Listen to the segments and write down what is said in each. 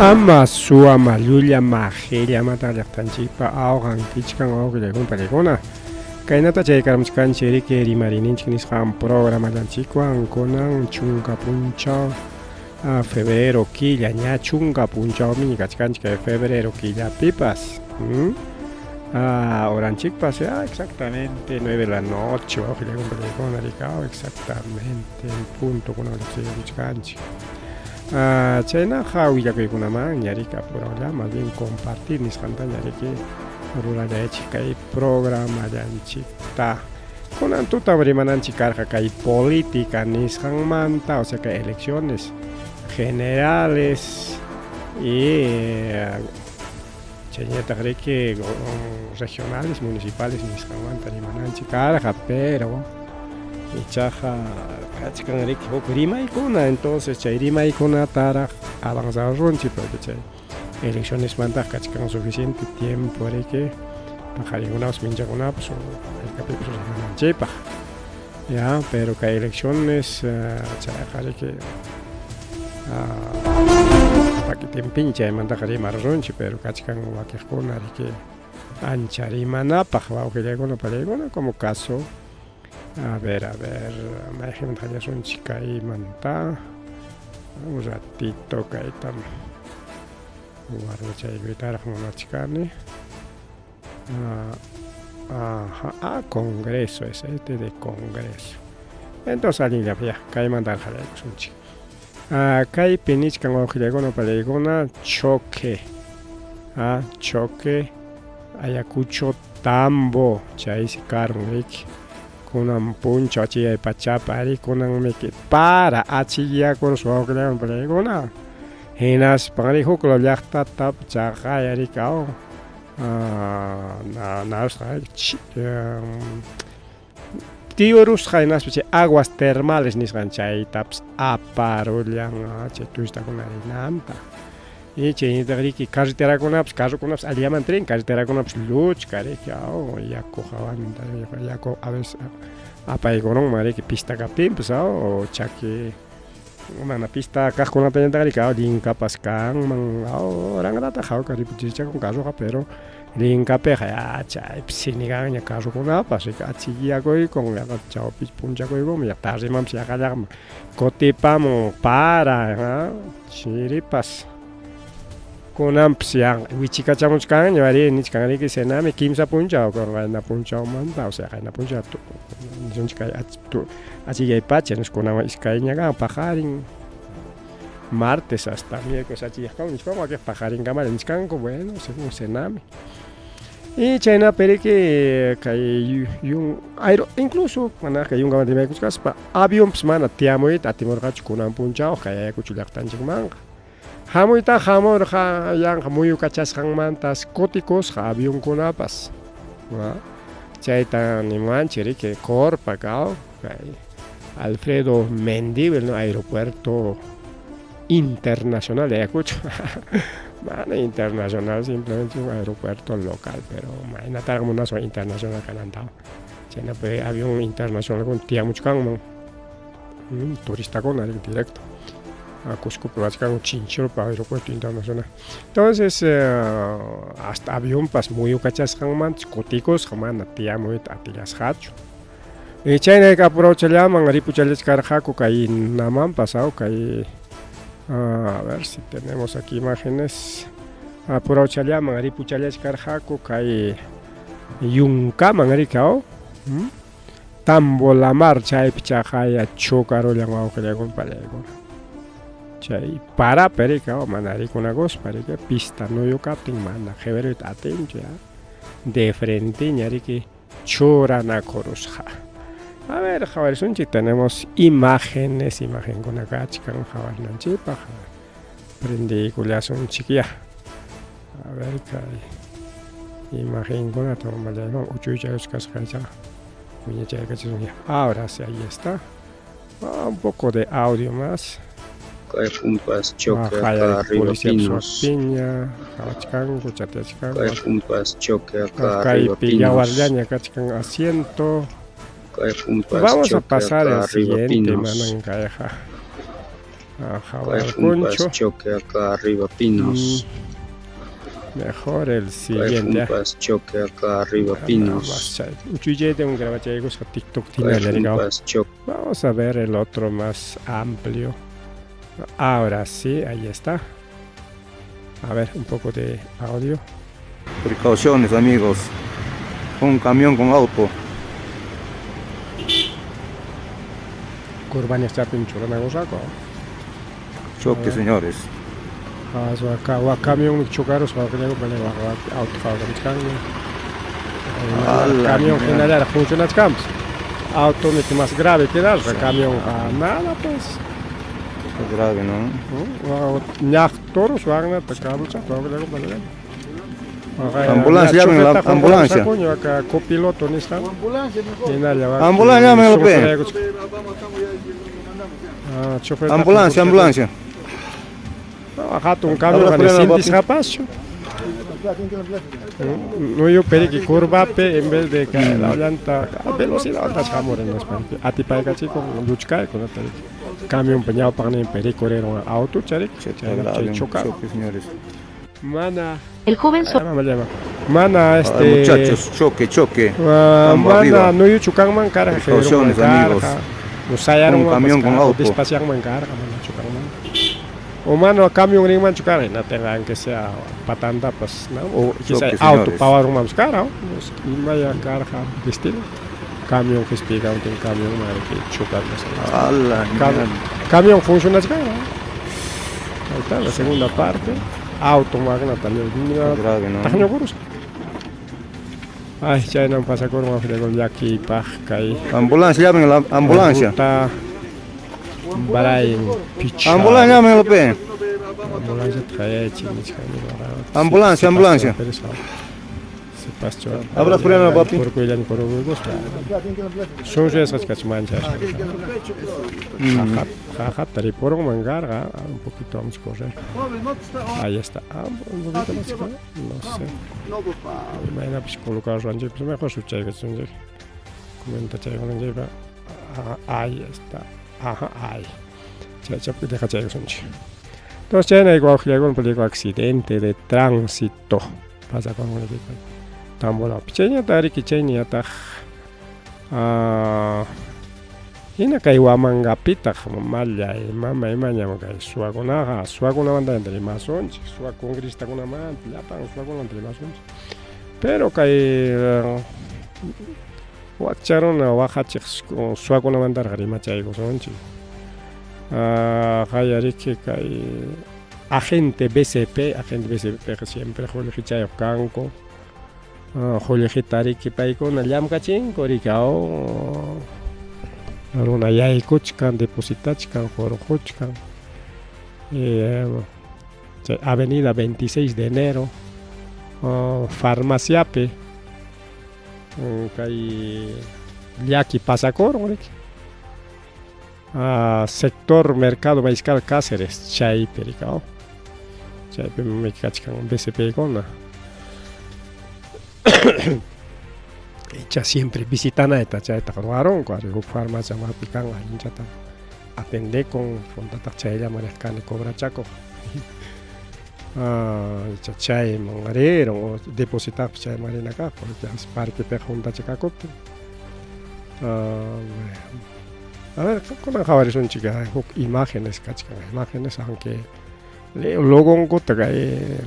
Ama suama llulla majelia mata llaqtanchikpa awqankichkan awqillaykuna kaynata chaykaramachkanchik rimarininchik nisqan programallanchikwan kunan chunka punchaw febrero killa ña chunka punchawmi kachkanchik febrero killapipas horanchikpas exactamente 9 de la noche awqillaykuna rikao exactamente en punto kunan chaykuchkanchik chayna hawillakuykunaman ñarika puralla más bien compartir nisqanta ñariki rulallaychik kay programallanchikta kunan tuta rimananchik karqa kay política nisqanmanta o sea kay elecciones generales y chayñataq riki regionales municipales nisqanmanta rimananchik karqa pero ichaqa kachkan riki huk rimaykuna entonces chay rimaykuna taraq avanzarunchik porque chay elecciones mantaq kachkan suficiente tiempo riki pajarinkunapas minchakunapas hallqapipas rimananchaypaq ya pero kay elecciones chayqa riki paki tiempinmi chaymantaqa rimarunchik pero kachkan wakiqkuna riki ancha rimanapaq wawqillaykuna pariykuna como caso a ver, mayjinta hallasunchik kaymanta un ratito kaytam guardachaypitaraq munachkani congreso es este de congreso entonces allinllap ya kaymanta hallaykusunchik kaypi nishkan wawqillaykuna pariykuna choque Ayacucho Tambo chaysi karun riki kunan puncho achiyaypachapa ari kunan miki para achiyakurus wawqillaykuna pariykuna hinaspan ari hukla llaqtatap chaqay ari kaw tiurusqa hinaspa chay aguas termales nisqan chaytapas aparullan chay turistakuna rinanta y chaynitaq riki carrukunapas alliyaman tren carreterakunapas luchka riki yaku hawanta yaku a veces apaykununman riki pista kaptinpas o chaki mana pista kaqkunatañataq riki linkapas kanman ranrataq hawka ripuchichakun carruqa pero linkapiqa chaypis sinigan ña carrukunapas riki achiyakuykun chawpis punchakuykunmi tarrimanpas llaqman kutipamun para chiripas kunanpas wichikachamuchkan ñawari nichkan riki senami kimsa punchaw qayna punchawmanta o sea qayna punchaw nishanchik kay achiyaypacha kunawan iskayña kan pajarin martes hasta miércoles achiyajkawan nichkan wakiq pajarinkamari nichkanku bueno según senami y chaynapi riki kay incluso mana kay yunkaman rimaykuchkaspa avionpas mana tiamuyta atimurqachu kunan punchaw kay Ayacucho llaqtanchikmanqa hamuyta hamurqa yanqa muyu kachasqanmantas kutikusqa avionkunapas chayta nimanchik riki Corpa kay Alfredo Mendivel aeropuerto internacional de Ayacucho mana internacional simplemente un aeropuerto local pero maynataraq munasqa internacional kanantaqa chaynapi avión internacional tiyamuchkanman turistakuna directo Cuscopi básicamente Chinchorpa aeropuerto internacional entonces hasta avionpas muyu kachasqanmantas kutikos mana tiyamuyta atillasqachu y chaynayka aprovechalllaman ripuchallachkarqaku kay namanpas kay a ver si tenemos aquí imágenes aprovechalllaman ripuchallachkarqaku kay yunkaman riki Tambolamar chaypi chaqaya chokarullan wawqillaykuna pariykuna chay para perika mana rikunakuspa riki pista nuyu kaptin mana qhiwiruyta atinchu de frente ñariki churanakurusqa a ver qhawarishunchik tenemos imagenkuna kachkan qhawarinanchikpaq prendikullasunchik ya a ver kay imagenkunata umallayman uchuychayuchkasqaycha wiñachaykachisun ahora sí ahí está un poco de audio más Kay kumpas choque acá arriba Pinos. Kay kumpas choque acá arriba Pinos. Asiento. Kay kumpas Vamos a choque pasar acá al arriba siguiente, Pinos. manancaja. Ajá, Cae Concho. choque acá arriba, Pinos. Mejor el Cae siguiente. choque acá arriba, Pinos. TikTok Choque. Vamos a ver el otro más amplio. Ahora sí, ahí está. A ver, un poco de audio. Precauciones, amigos. Un camión con auto. Kurban está pinchura na gusako. Choque, señores. So acá o camión chocaros o que pone auto fabricado. Camión general funciona camps. Auto más grave que nada, camión nada pues. Es grave, ¿no? Ñak toros wagna te cabos a todo le Ambulancia, llamen la ambulancia. Acá copiloto ni está. Ambulancia, me lo piden. Ambulancia, ambulancia. Acá un camión con el cintis rapacho. No yo pedí que curvape en vez de que la llanta a velocidad alta jamor en España. A ti para que con luchca con el camión peñado para ni pedí correr un auto, chare, chocar. Señores. Mana. El joven Mana muchachos, choque. Mana no yo chocan man cara. Precauciones, amigos. No sayaron un camión con auto. Despacian man cara, mana chocan man. O mano camión ring man chocar, no tengan que sea patanda pues, no, o quizá auto power man cara, no vaya carga destino. Camión que explica un camión madre que chocar camión funciona cara. Ahí está la segunda parte. Auto magna también. Tajño curus. Ay, ya no pasa con una frega con aquí pajkai. Ambulancia, llamen la ambulancia. Ambulancia, llamen la pe. Ambulancia. Se pasó. Abra freno, papi. Por cuidan por huevos. Son esas cachimanchas. Jaja, tari por un mangar, un poquito vamos a correr. Ahí está. Un poquito más correr. No sé. Imagina pues colocar range, pues mejor su chai que son. Comenta chai con range. Ahí está. Ajá, ahí. Chai, pues deja chai que son. Entonces ya igual que un peligro accidente de tránsito. Pasa con un equipo. Tambola. Pichenya tari kichenya ta. Ina kai wamanga pita malla y mama imanya kai suagona banda entre mason, suagon grista con man, plata, suagon entre mason. Pero kai wacharon wahachi suagona banda garima chay gosonchi. Hayari que kai agente BCP que siempre jole chay kanko. Jole hitari que pai con allam kachin korikao. Una yai kuchkan depositachkan jorochkan. Avenida 26 de enero. Farmaciape. Kai Yaki Pasacor. Sector Mercado Mariscal Cáceres. Chay pericao. Chay mekachkan BCP con. Echa siempre visitan a esta chata con cuando farmacia más pican ahí chata atende con fondata chaya marescane cobra chaco echa chay mangarero depositar chay marina acá porque es parque pe junta chica copte a ver con la javari son chicas imágenes aunque luego un gota que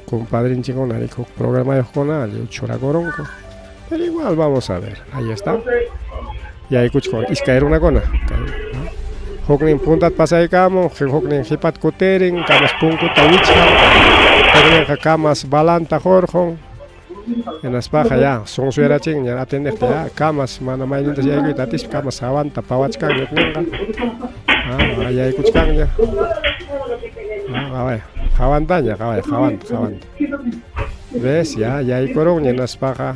compadre en chico narico programa de jornal choracoronco pero igual vamos a ver ahí está y ahí escucho es caer una cona hoknin puntat pasa de camo hoknin hipat kotering camas punco tawicha pero camas balanta jorjon en las pajas ya son suera ching ya atenderte ya camas mana main ya que tatis camas avanta pawachkan ya ahí escucho ya ver Javantanya, javant. ¿Ves? Ya hay corón en las pajas.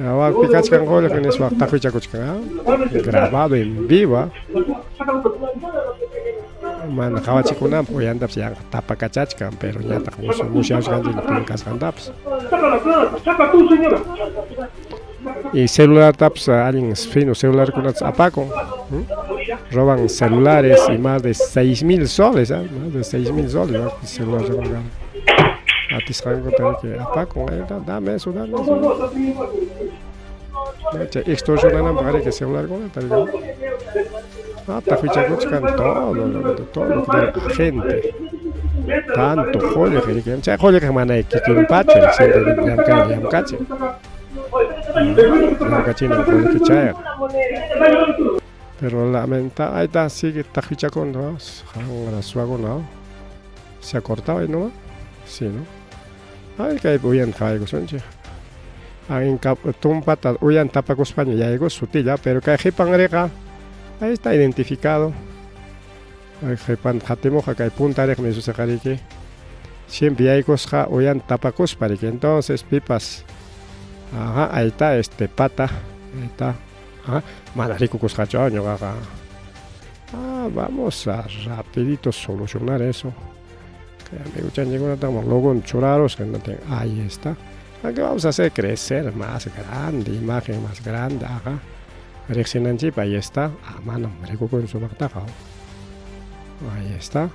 Ahora picachkan gol que es wakta kuchkan. Grabado en vivo. Man javachikuna pues anda ya tapa kachachkan, pero ya está como muchas ganas de cascan taps. Y celular taps alguien fino celular con apaco. roban celulares y más de 6.000 soles, ¿eh? Más de 6.000 soles, ¿no? El celular roban. A ti se van a contar que, Paco, dame eso, dame eso. Extorsionan para que celular con tal vez. Te ficharon todo lo que la gente. Tanto joder que joder que mana que un pacho, siempre ya cache. Ya cache no puede fichar. Pero lamenta, ahí está, sigue está fichando, ¿no? Ahora suago, ¿no? Se ha cortado, ¿no? Sí, ¿no? Ay, que voy a entrar, ¿no? En Tumpata, hoy en Tapaco España ya llegó sutilla, pero que hay pangrega, ahí está identificado. Hay pan jatemoja que hay punta de me sucede que siempre hay cosas hoy en Tapaco para que entonces pipas. Ajá, ahí está pata, ahí está. Ajá, manarico coscacho, año, ajá. Vamos a rapidito solucionar eso. Que me gustan llegar a tomar luego en churaros que no tengo. Ahí está. Aquí vamos a hacer crecer más grande, imagen más grande, ajá. Reaccionan chip, ahí está. Mano, me con su bactaja. Ahí está.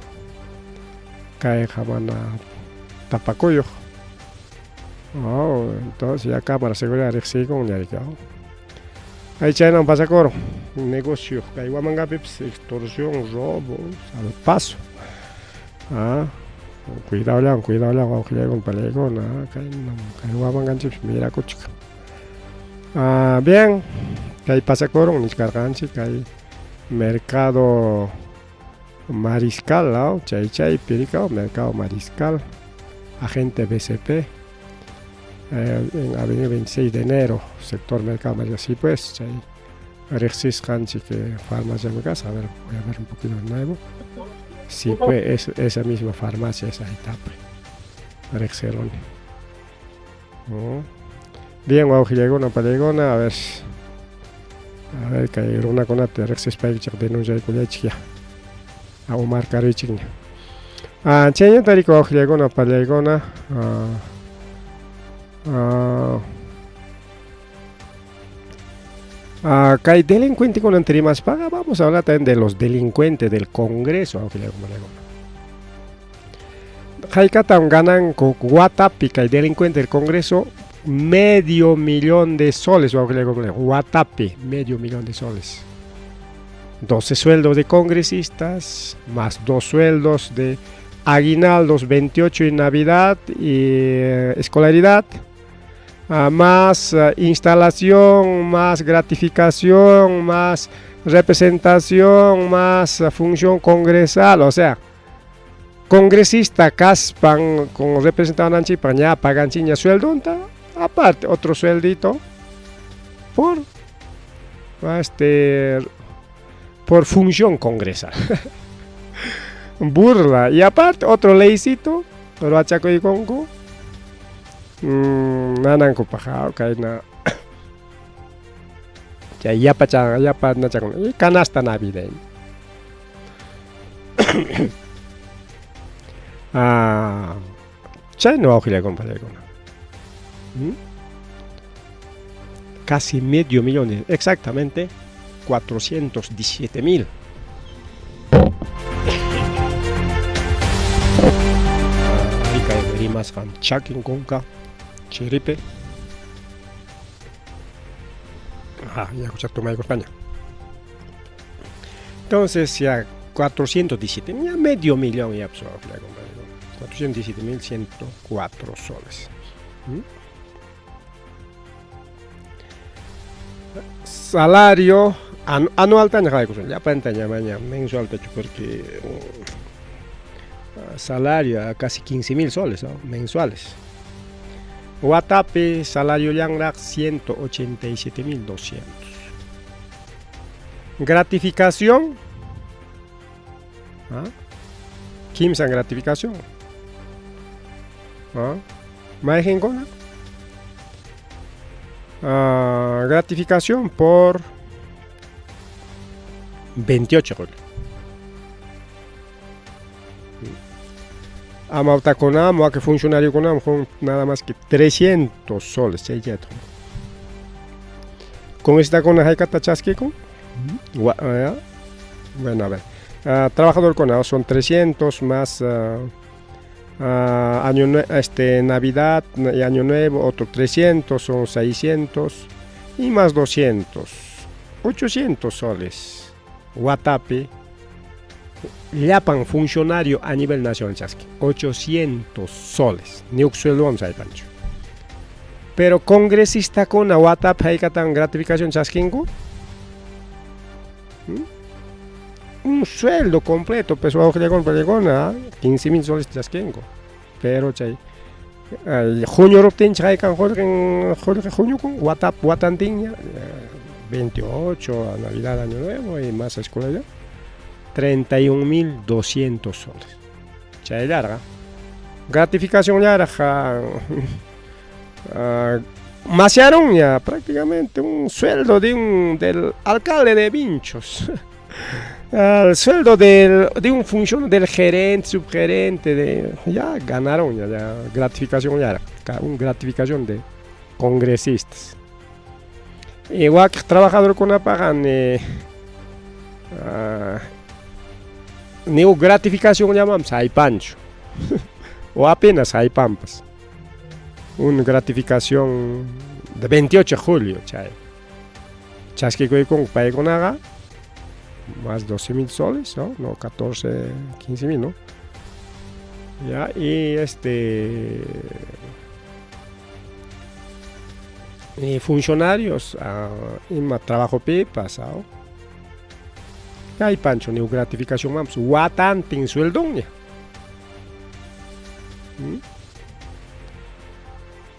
Cae jamana tapacoyo. Entonces ya cámara seguridad reacciona con ya. Ahí China pasa coro. Un negocio. Ahí va a mangar extorsión, robo, al paso. Cuidado, aunque llegue un peligro, que no va a mangar chips, mira, cochica. Bien, que ahí pasa coro, un descarganchi, que hay mercado mariscal, ¿no? Chay, Piricao, mercado mariscal, agente BCP, en avenida 26 de enero, sector mercado mariscal, así pues, Chay, Rexis Hanchi, que farmacia en mi casa, a ver, voy a ver un poquito de nuevo. Sí, pues esa misma farmacia, esa etapa. Rexeroni. Bien, vamos a llegar una palegona, a ver que hay una conate, Rexis Paichak de Nuja y Kulechia. A Omar Carichigna. Chenya Tarico, vamos a llegar una palegona. Acá hay delincuente con anterior más paga. Vamos a hablar también de los delincuentes del Congreso. Jaikatan ganan con Guatapi, que hay delincuente del Congreso, $500,000 de soles. Guatapi, $500,000 de soles. 12 sueldos de congresistas, más 2 sueldos de aguinaldos, 28 en Navidad y escolaridad. Más instalación, más gratificación, más representación, más función congresal, o sea, congresista caspan con representante ya pagan chiña sueldo, aparte otro sueldito por función congresal. Burla, y aparte otro leycito, lo achaco y congo. Nanan ko paja, kaina. Ya pa na chakon. Canasta navideña. Chay no ojile con palegona. Casi $500,000, exactamente 417,000. Ahí cae más fan chakin conca. Chiripe. Ya escuchaste tu España. Entonces ya 417, ya $500,000 ya 417,104 soles. Salario anual tanya ya pantalla mañana mensual porque salario a casi 15,000 soles, ¿no? Mensuales. Guatape, salario yang 187,200. Gratificación. Kimsan gratificación. Majen con gratificación por 28 goles. Amauta conam, o que funcionario conam, con nada más que 300 soles. Con esta con la jaicata chasque con Bueno, a ver. Trabajador con son 300 más Navidad y Año Nuevo, otro 300, son 600 y más 200, 800 soles. Guatape, llapan funcionario a nivel nacional chasqui, 800 soles. Ni sueldo vamos a pancho. Pero congresista con Guatape hay que tan gratificación chasquingo. Un sueldo completo, pues con 15,000 soles chasquengo. Pero chay, junio robten chay kan Jorge junio con Guatantiña, 28 a Navidad, Año Nuevo y más a escuela ya, 31,200 soles. Chay larga. Gratificación larga. Maciaron ya prácticamente un sueldo del alcalde de Vinchos. El sueldo de un funcionario, del gerente, subgerente, ya ganaron ya gratificación, ya una gratificación de congresistas. Igual que trabajador con la pagan ni gratificación llamamos hay pancho o apenas hay pampas. Una gratificación de 28 de julio, chay. Chasquico y con paegonaga. Más 12,000 soles, ¿no? 14, 15,000, ¿no? Ya, y y funcionarios, trabajo pasado. Ya hay pancho, ni gratificación más, guatan tin sueldo, ya.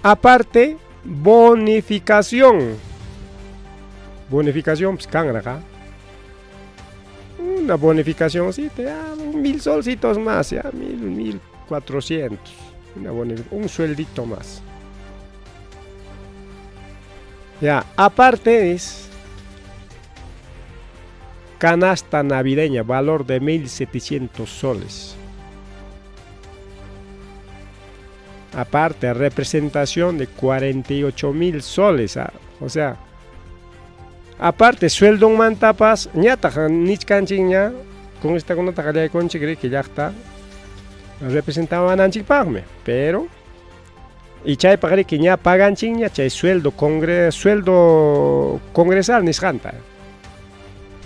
Aparte, bonificación. Bonificación, pues, acá. Una bonificación, sí, te da 1,000 solcitos más, ya, 1,400. Un sueldito más. Ya, aparte es canasta navideña, valor de 1,700 soles. Aparte, representación de 48,000 soles, o sea, aparte, sueldo mantapas, ñata, nichkanchiña, con esta con una de conche, cree que ya está. Representaban anchipagme, pero. Y chay pagaré que ya pagan chiña, chay sueldo congresal nisjanta.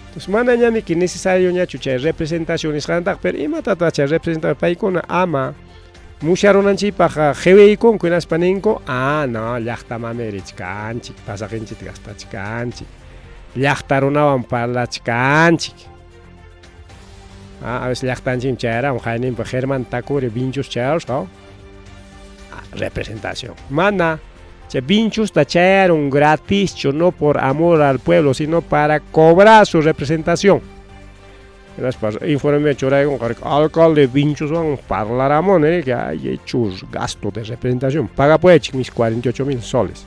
Entonces, manda ñami que necesario ña chay representación nisjanta, pero imatata chay representación paikona ama. Musharon anchipaja, jewe con kuenas panenko, no, llakta mamerich kanchik, pasajenchit gastach kanchik. Llaqtarunawan parlachkanchik. A veces llaqtanchik chayara, un Germán Takure, Vinchus chayarus, representación. Mana, che Vinchus tacharon gratis, no por amor al pueblo, sino para cobrar su representación. Informe choray con alcalde Vinchus van parlaramos, que hay hecho gasto de representación. Paga pues mis 48,000 soles.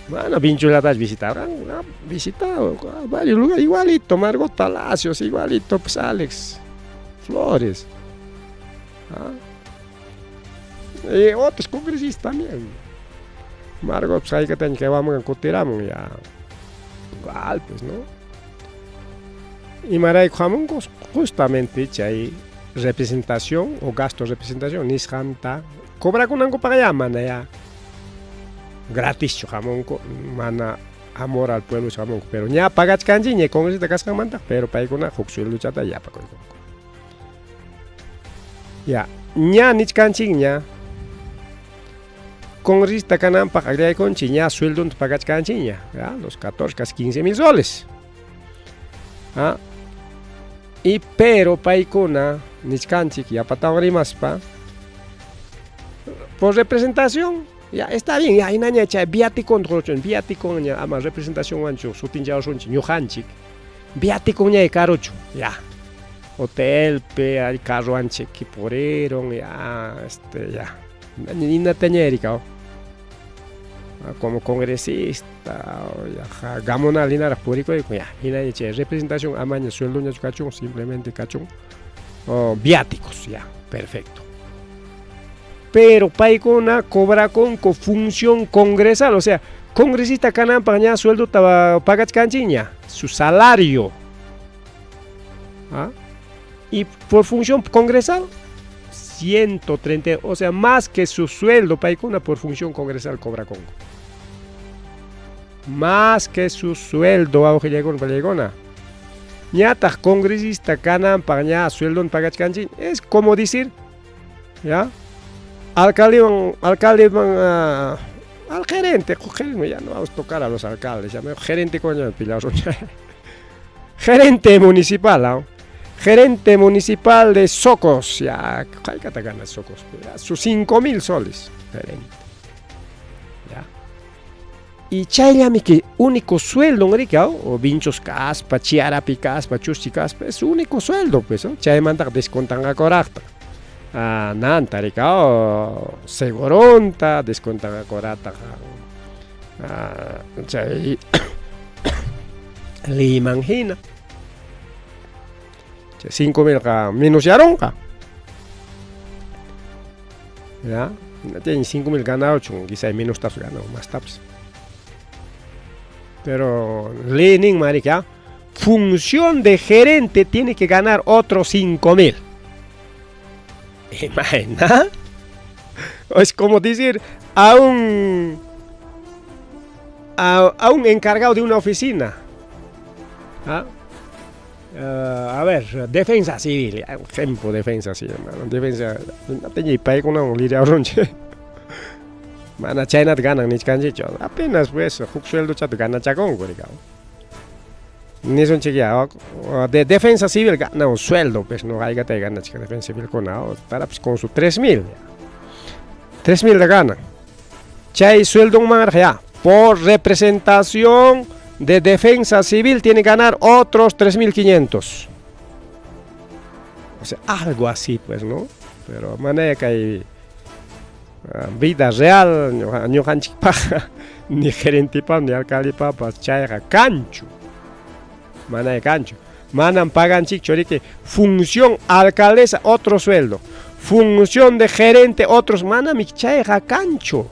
Bueno, Vinchos la has visitado, visitado varios lugares, igualito, Margot Palacios, igualito, pues Alex Flores. Y otros congresistas también. Margot, pues ahí que vamos a encontramos ya. Igual, pues, ¿no? Y Maray Jamón, justamente, hay representación o gasto de representación, ni janta, cobra con algo para allá, mana ya. Gratis jamón mana amor al pueblo jamón pero ya pagas canji ni con ese cascan manta pero para con juxuel luchata ya para con ya nya ni canji nya con rista canan para agregar con chiña sueldo pagas canji ya los 14 casi 15,000 soles y pero paikona ni canji ya para más pa por representación. Ya está bien, ya inaña echa viático ya ama representación ancho, sutinjao sonchi, ñujanchik. Viático ya carocho, ya. Hotel pe al carro anche que poreron ya ya. Nina teñérica. Como congresista, ya gamona linar público ya. Inaña echa representación amaña sueldo ya cachón, simplemente cachón. Viáticos, ya, perfecto. Pero paikona cobra con función congresal, o sea, congresista canampa ña sueldo estaba pagas canchiña, su salario. ¿Ah? Y por función congresal 130, o sea, más que su sueldo paikuna por función congresal cobra Congo. Más que su sueldo a Ojilegón Palegona. Ñata congresista canampa ña sueldo en pagas canchin, es como decir, ¿ya? Alcalde al gerente, ya no vamos a tocar a los alcaldes, ya gerente coño, pilazo. Gerente municipal, ¿no? Gerente municipal de Socos, ya, ¿qué te ganas Socos? Ya, sus 5.000 soles, gerente. Ya. Y chayami que único sueldo, ¿no? O vinchos caspa, chiarapi caspa, chusti caspa, es su único sueldo, pues, ¿no? Chay manda descontan a coracta. Nanta, ricao, seguronta, descontan a corata. Chay, le imagina. 5.000 ka minusiaron ka. Ya, tiene 5.000 ganado, quizá menos taps ganado, más taps. Pero Lenin, marica, función de gerente tiene que ganar otros 5.000. Imagina. Es como decir a un encargado de una oficina. ¿Ah? A ver, defensa civil, ejemplo, defensa civil, hermano. Defensa, no tengo idea con un líder ronche. Mana China ganan ni canchicho. Apenas pues, hook sueldo chat gana chacón, goricao. Ni son chequeado. De defensa civil gana un sueldo, pues no hay que te gana chica defensa civil con para pues con su 3.000. 3.000 de gana. Chay sueldo un ya. Por representación de defensa civil tiene que ganar otros 3.500. O sea, algo así, pues, ¿no? Pero manera que hay vida real, no ni gerente ni alcalde papas, chayra cancho. Manera de cancho. Manan pagan chichorique. Función alcaldesa, otro sueldo. Función de gerente, otros. Manan mi chayra cancho.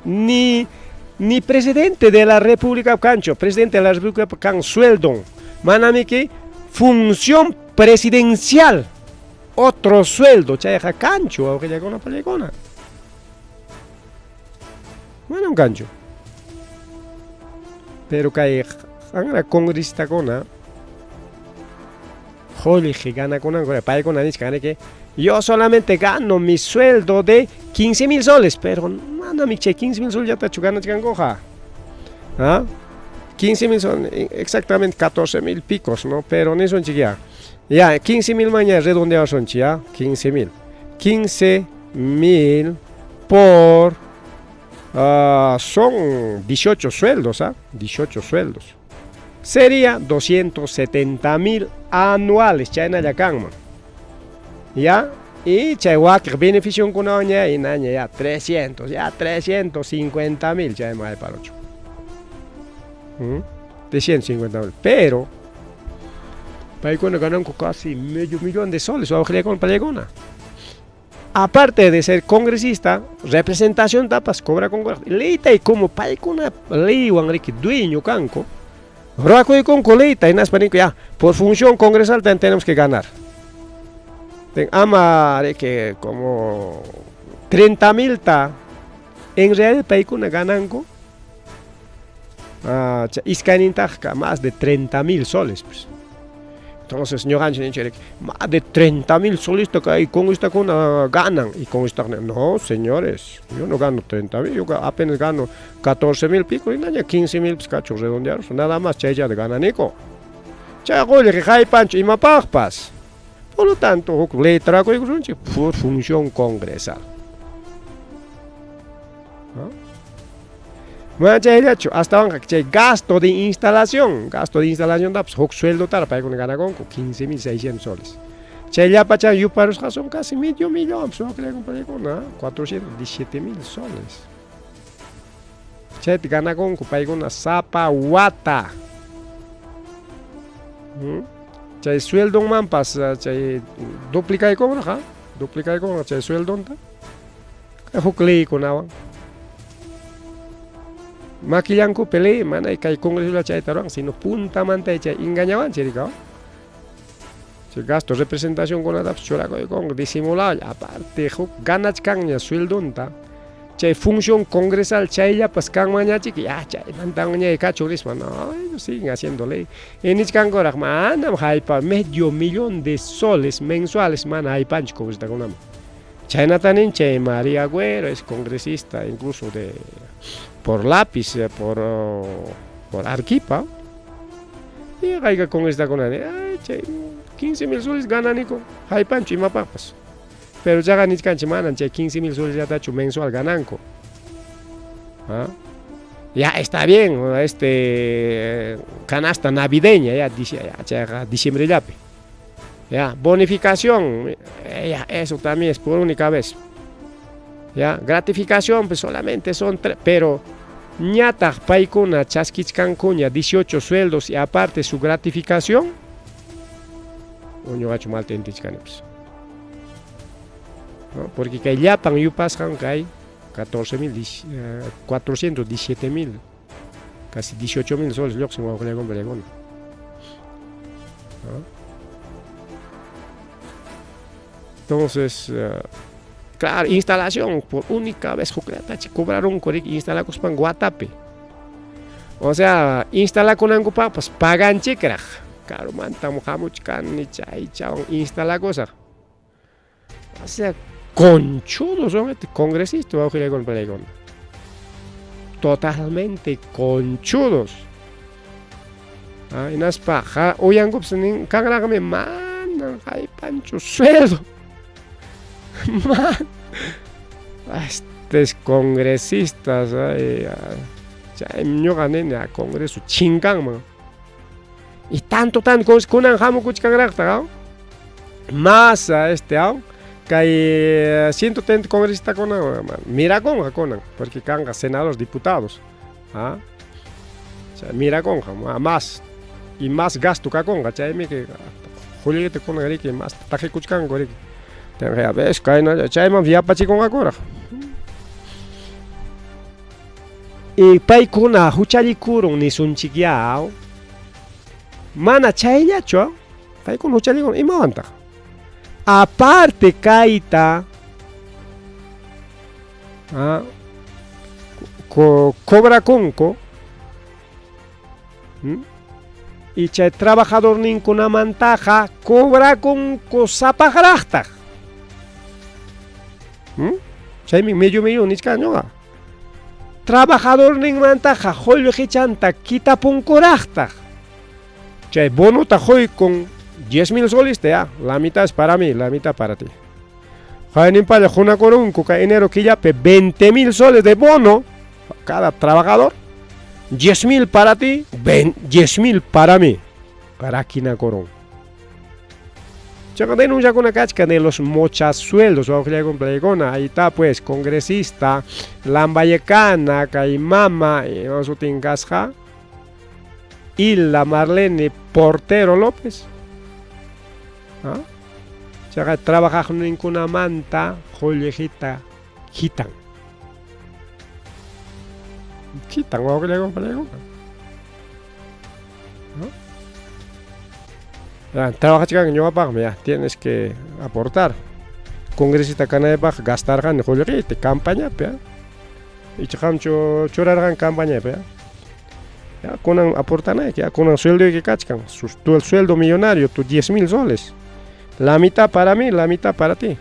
Ni presidente de la República Cancho, presidente de la República Can sueldo, manamiki, función presidencial, otro sueldo, chaya cancho, aunque llega una palegona. Bueno, un cancho. Pero que hay una congresista con Joli que gana con una palegona, ni que yo solamente gano mi sueldo de 15.000 soles, pero manda mi 15.000 soles ya está chugando chicangoja. ¿Ah? 15.000 son exactamente 14.000 picos, ¿no? Pero no son chiquia. Ya, 15.000 mañana redondeado son chia, 15.000. 15.000 por son 18 sueldos, ¿ah? 18 sueldos. Sería 270.000 anuales, China Yakanman. Ya, y Chayhuac beneficio con una y naña ya 300, ya 350.000 ya más de parocho. 350.000, pero Paigona ganan casi medio millón de soles, o con Paigona. Aparte de ser congresista, representación tapas cobra con leita y como Paigona ley Enrique dueño canco, Raco y con coleita en Aspanico ya, por función congresal tenemos que ganar. Ama que como 30.000 ta en realidad Paigona ganan más de 30.000 soles. Pues. Entonces, señor Hansen, más de 30.000 soles que con esta ganan. Y con esta no, señores, yo no gano 30.000, yo apenas gano 14.000 pico y nada, 15.000 cachos redondeados, nada más, ya de gana Nico. Chagoyle que hay pancho y mapagpas. Por lo tanto, le trago por función congresal. Hasta ahora gasto de instalación da sueldo para con gana con 15.600 soles. Chaya pacha yo para los son casi medio millón, so creo que con 417.000 soles. Chay gana con una sapa guata. Chay sueldo man pasa chay duplica y cobra, ¿ja? Duplica y cobra chay sueldo ta. Hukli con agua. maquillanku pele mana kay congreso la chay tarang sino punta manta chay engañaban chirika. Si gasto representación con adap chora con disimulado aparte ganach kangnya sueldonta. Chay función congresal chay ya pas kang maña chiki ya chay mantangnya cachoris man no siguen haciendo ley en ich kang korak manam haipa medio millón de soles mensuales man haipanch como está con chay natanin chay María Agüero es congresista incluso de por lápiz por Arquipa y caiga con esta con chay 15,000 soles gana nico haipanch y mapapas. Pero ya ganis canchimanan, 15,000 soles ya tacho mensual gananco. ¿Ah? Ya está bien, canasta navideña, ya diciembre ya. Ya, bonificación, ya, eso también es por única vez. Ya, gratificación, pues solamente son 3, pero ñata paikuna chasquichcancuña 18 sueldos y aparte su gratificación, uño gacho mal tentichcanipes. ¿No? Porque que ya pan yupas hay 417,000, casi 18,000 soles lo que se mueve con Belegón. Entonces, claro, instalación por única vez cobraron con instalar con Guatape. O sea, instala con angupa pues pagan chequera. Claro, mantamos hamuchkan ni chay chao instala cosa. O sea, conchudos son congresistas con Belegón. Totalmente conchudos. En las pajas, hoy han gustado que me mandan, hay pancho sueldo. Man, estos congresistas, ya no gané a congreso chingan, man. Y tanto con un jamo cuchcan más a que hay 130 congresistas con mira con porque canga senadores, diputados. Mira con más y más gasto que con que Julieta con que más taje cuchcan con a veces caen chayman via pachi con agora. Y pai kuna huchali kurung ni sun chiquiao. Mana chaya cho. Pai kun huchali con imanta. Aparte kaita cobra conco. Y chay trabajador ninguna mantaja cobra conco zapajarachta. Chay medio millón ni cañoga. Trabajador ning mantaja hollo chanta quita puncorachta. Chay bono tajoy con 10,000 soles te la mitad es para mí, la mitad para ti. Jaén pala juna corun coca enero que ya 20,000 soles de bono cada trabajador. 10,000 para ti, 10,000 para mí. Para quina corun. Ya denuncia con una cacha de los mochas sueldos, o que con plegona, ahí está pues congresista, lambayecana, caimama, y no se tingasja, y la Marlene Portero López. Ya trabaja con ninguna manta, joyejita, quitan, o que con plegona. Trabaja chica que yo ya tienes que aportar. Congresista cana de baja gastar gan jolie te campaña pe. Y chicamcho chorar gan campaña pe. Ya con aportan que con un sueldo que cachcan. Tu el sueldo millonario, tu 10,000 soles. La mitad para mí, la mitad para ti.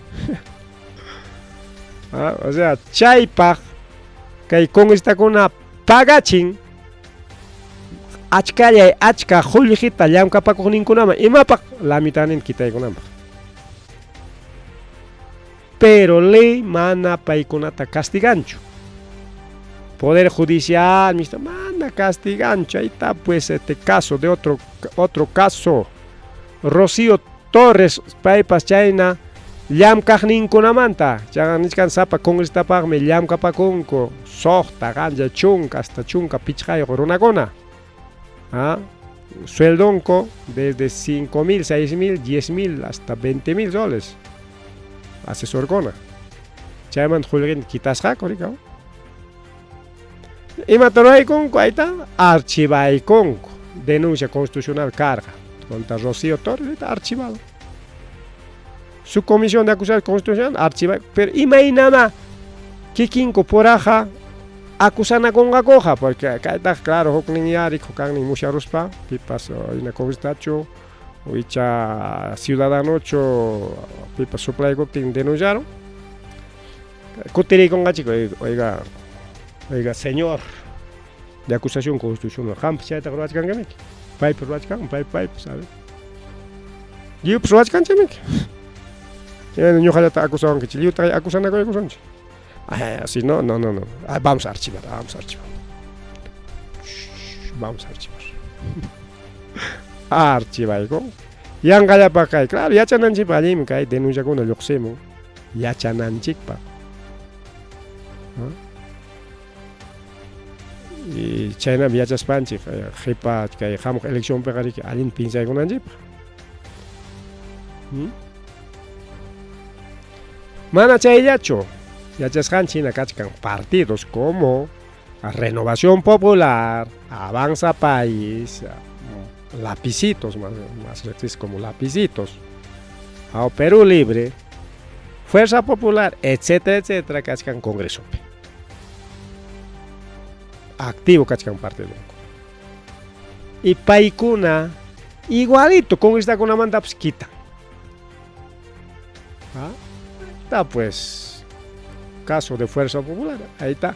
O sea, chaypa que congresista con una pagachín. Achka jolijita llam kapak con ninguna y mapa la mitad en quita con ambas. Pero ley mana paiconata castigancho. Poder judicial, mister, manda castigancho. Ahí está pues este caso de otro caso. Rocío Torres, paipas China, llam kajnin con amanta. Ya niscan sapa con esta pagme llam kapaconco. Sohta ganja chunca hasta chunca pichai goronagona. Sueldonco desde 5,000, 6,000, 10,000 hasta 20,000 soles. Asesor gona. Chairman Julien quitas hack, Imatoraykunku, ahí está, archivaykunku. Denuncia constitucional carga contra Rocío Torres, está archivado. Su comisión de acusación constitucional archivada, pero imaginama Kikinku poraja acusana con acoja, porque acá está claro, Hoknin Yari, Hoknin Musharuspa, Pipas, Inacovistacho, Uicha Ciudadanocho, Pipas Suplaigotin denunciaron. Cutiri con gachico, oiga, señor de acusación constitucional, Hamps ya está Ruachkan Gamik, Pipe Ruachkan, Pipe, ¿sabes? Yo Ruachkan Chamik. Yo ya está acusado que Chile está acusando con acusación. Así no. Vamos a archivar. Vamos a archivar. Archivar, ¿no? Yang gaya pa kai, claro, ya chananchik pa allí me cae denuncia con el yoxemo. Ya chananchik pa. Y China viaja Spanchi, jepa que jamo elección pegari que alguien piensa con anjip. Mana chayacho. Ya China cachcan partidos como Renovación Popular, Avanza País, Lapicitos, más como Lapicitos, a Perú Libre, Fuerza Popular, etcétera, cachcan Congreso. Activo cachcan partido. Y Paikuna, igualito, con esta con la manda pues quita. Está pues caso de Fuerza Popular, ahí está.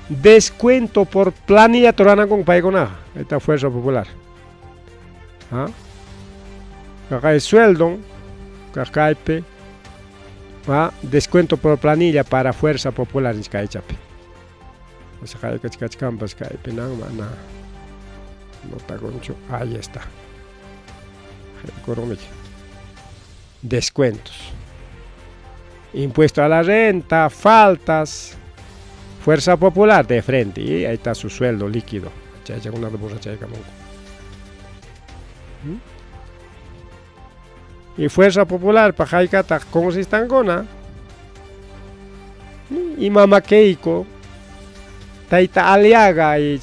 Descuento por planilla torana con Paikuna, ahí está Fuerza Popular. Acá el sueldo, Cacaipe, descuento por planilla para Fuerza Popular en Skaichape. Ahí está. Descuentos. Impuesto a la renta, faltas, Fuerza Popular de frente, y ahí está su sueldo líquido. Y Fuerza Popular, para Jaikata, ¿cómo se están gona? Y Mama Keiko, Taita Aliaga, y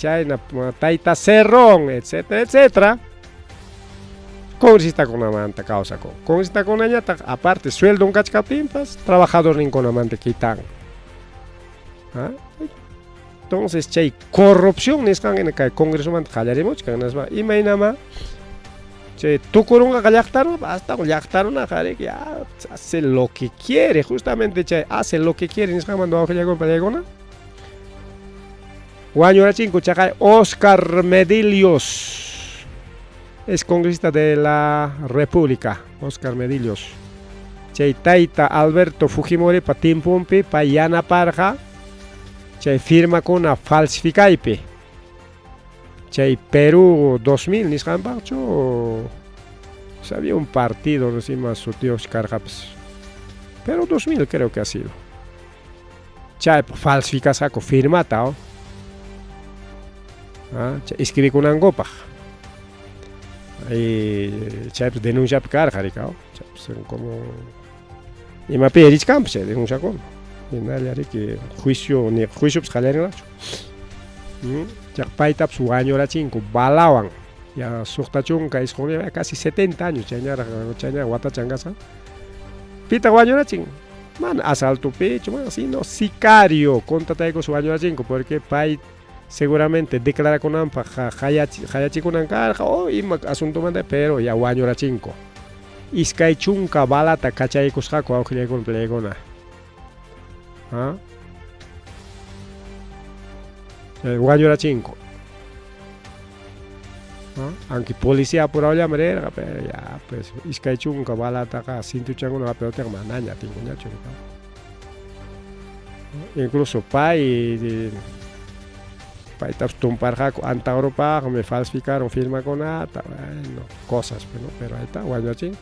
Taita Cerrón, etcétera. ¿Cómo se está con amante causa? ¿Cómo se está con ella? Aparte, sueldo un cachcapimpas, trabajador ni con amante quitan. Entonces, chay corrupción es que en el Congreso man jallaremos que nos va y me nama. Che, tú corunga gallactaron, hasta gallactaron a jare que hace lo que quiere, justamente chay hace lo que quiere, ni se mandó a ojalá con pelegona. Guaño 5 chacay Oscar Medilios. Es congresista de la República, Oscar Medilios. Chay Taita Alberto Fujimori pa Timpumpi, pa Yana Parja. Chay firma con una falsificaipe. Chay Perú 2000, niscan parcho. Sabía un partido encima su tío Carjaps. Perú 2000 creo que ha sido. Chay falsifica saco firma tao. Escribí con angopa. Y chay denuncia picar jaricao. Como y me pide camp se denuncia con. Y nada que juicio pues jalean ya paita su año la 5 balawan ya susta chunca es con casi 70 años chaña guata changasa pita año la 5 man asalto pecho man así no sicario contate con su año la 5 porque pai seguramente declara con ampa hayachi con ancarja y asunto mande pero ya año la 5 iskay chunka balata cachay cusjaco auxiliar con plegona. Guaño era 5. Aunque policía por ahora manera, pero ya pues iskay chunka bala taka sintu chango no pero te mananya tingo ya chunka. Incluso pai taps tumpar jaco anta Europa me falsificaron firma con ata, bueno, cosas, pero ahí está Guaño 5.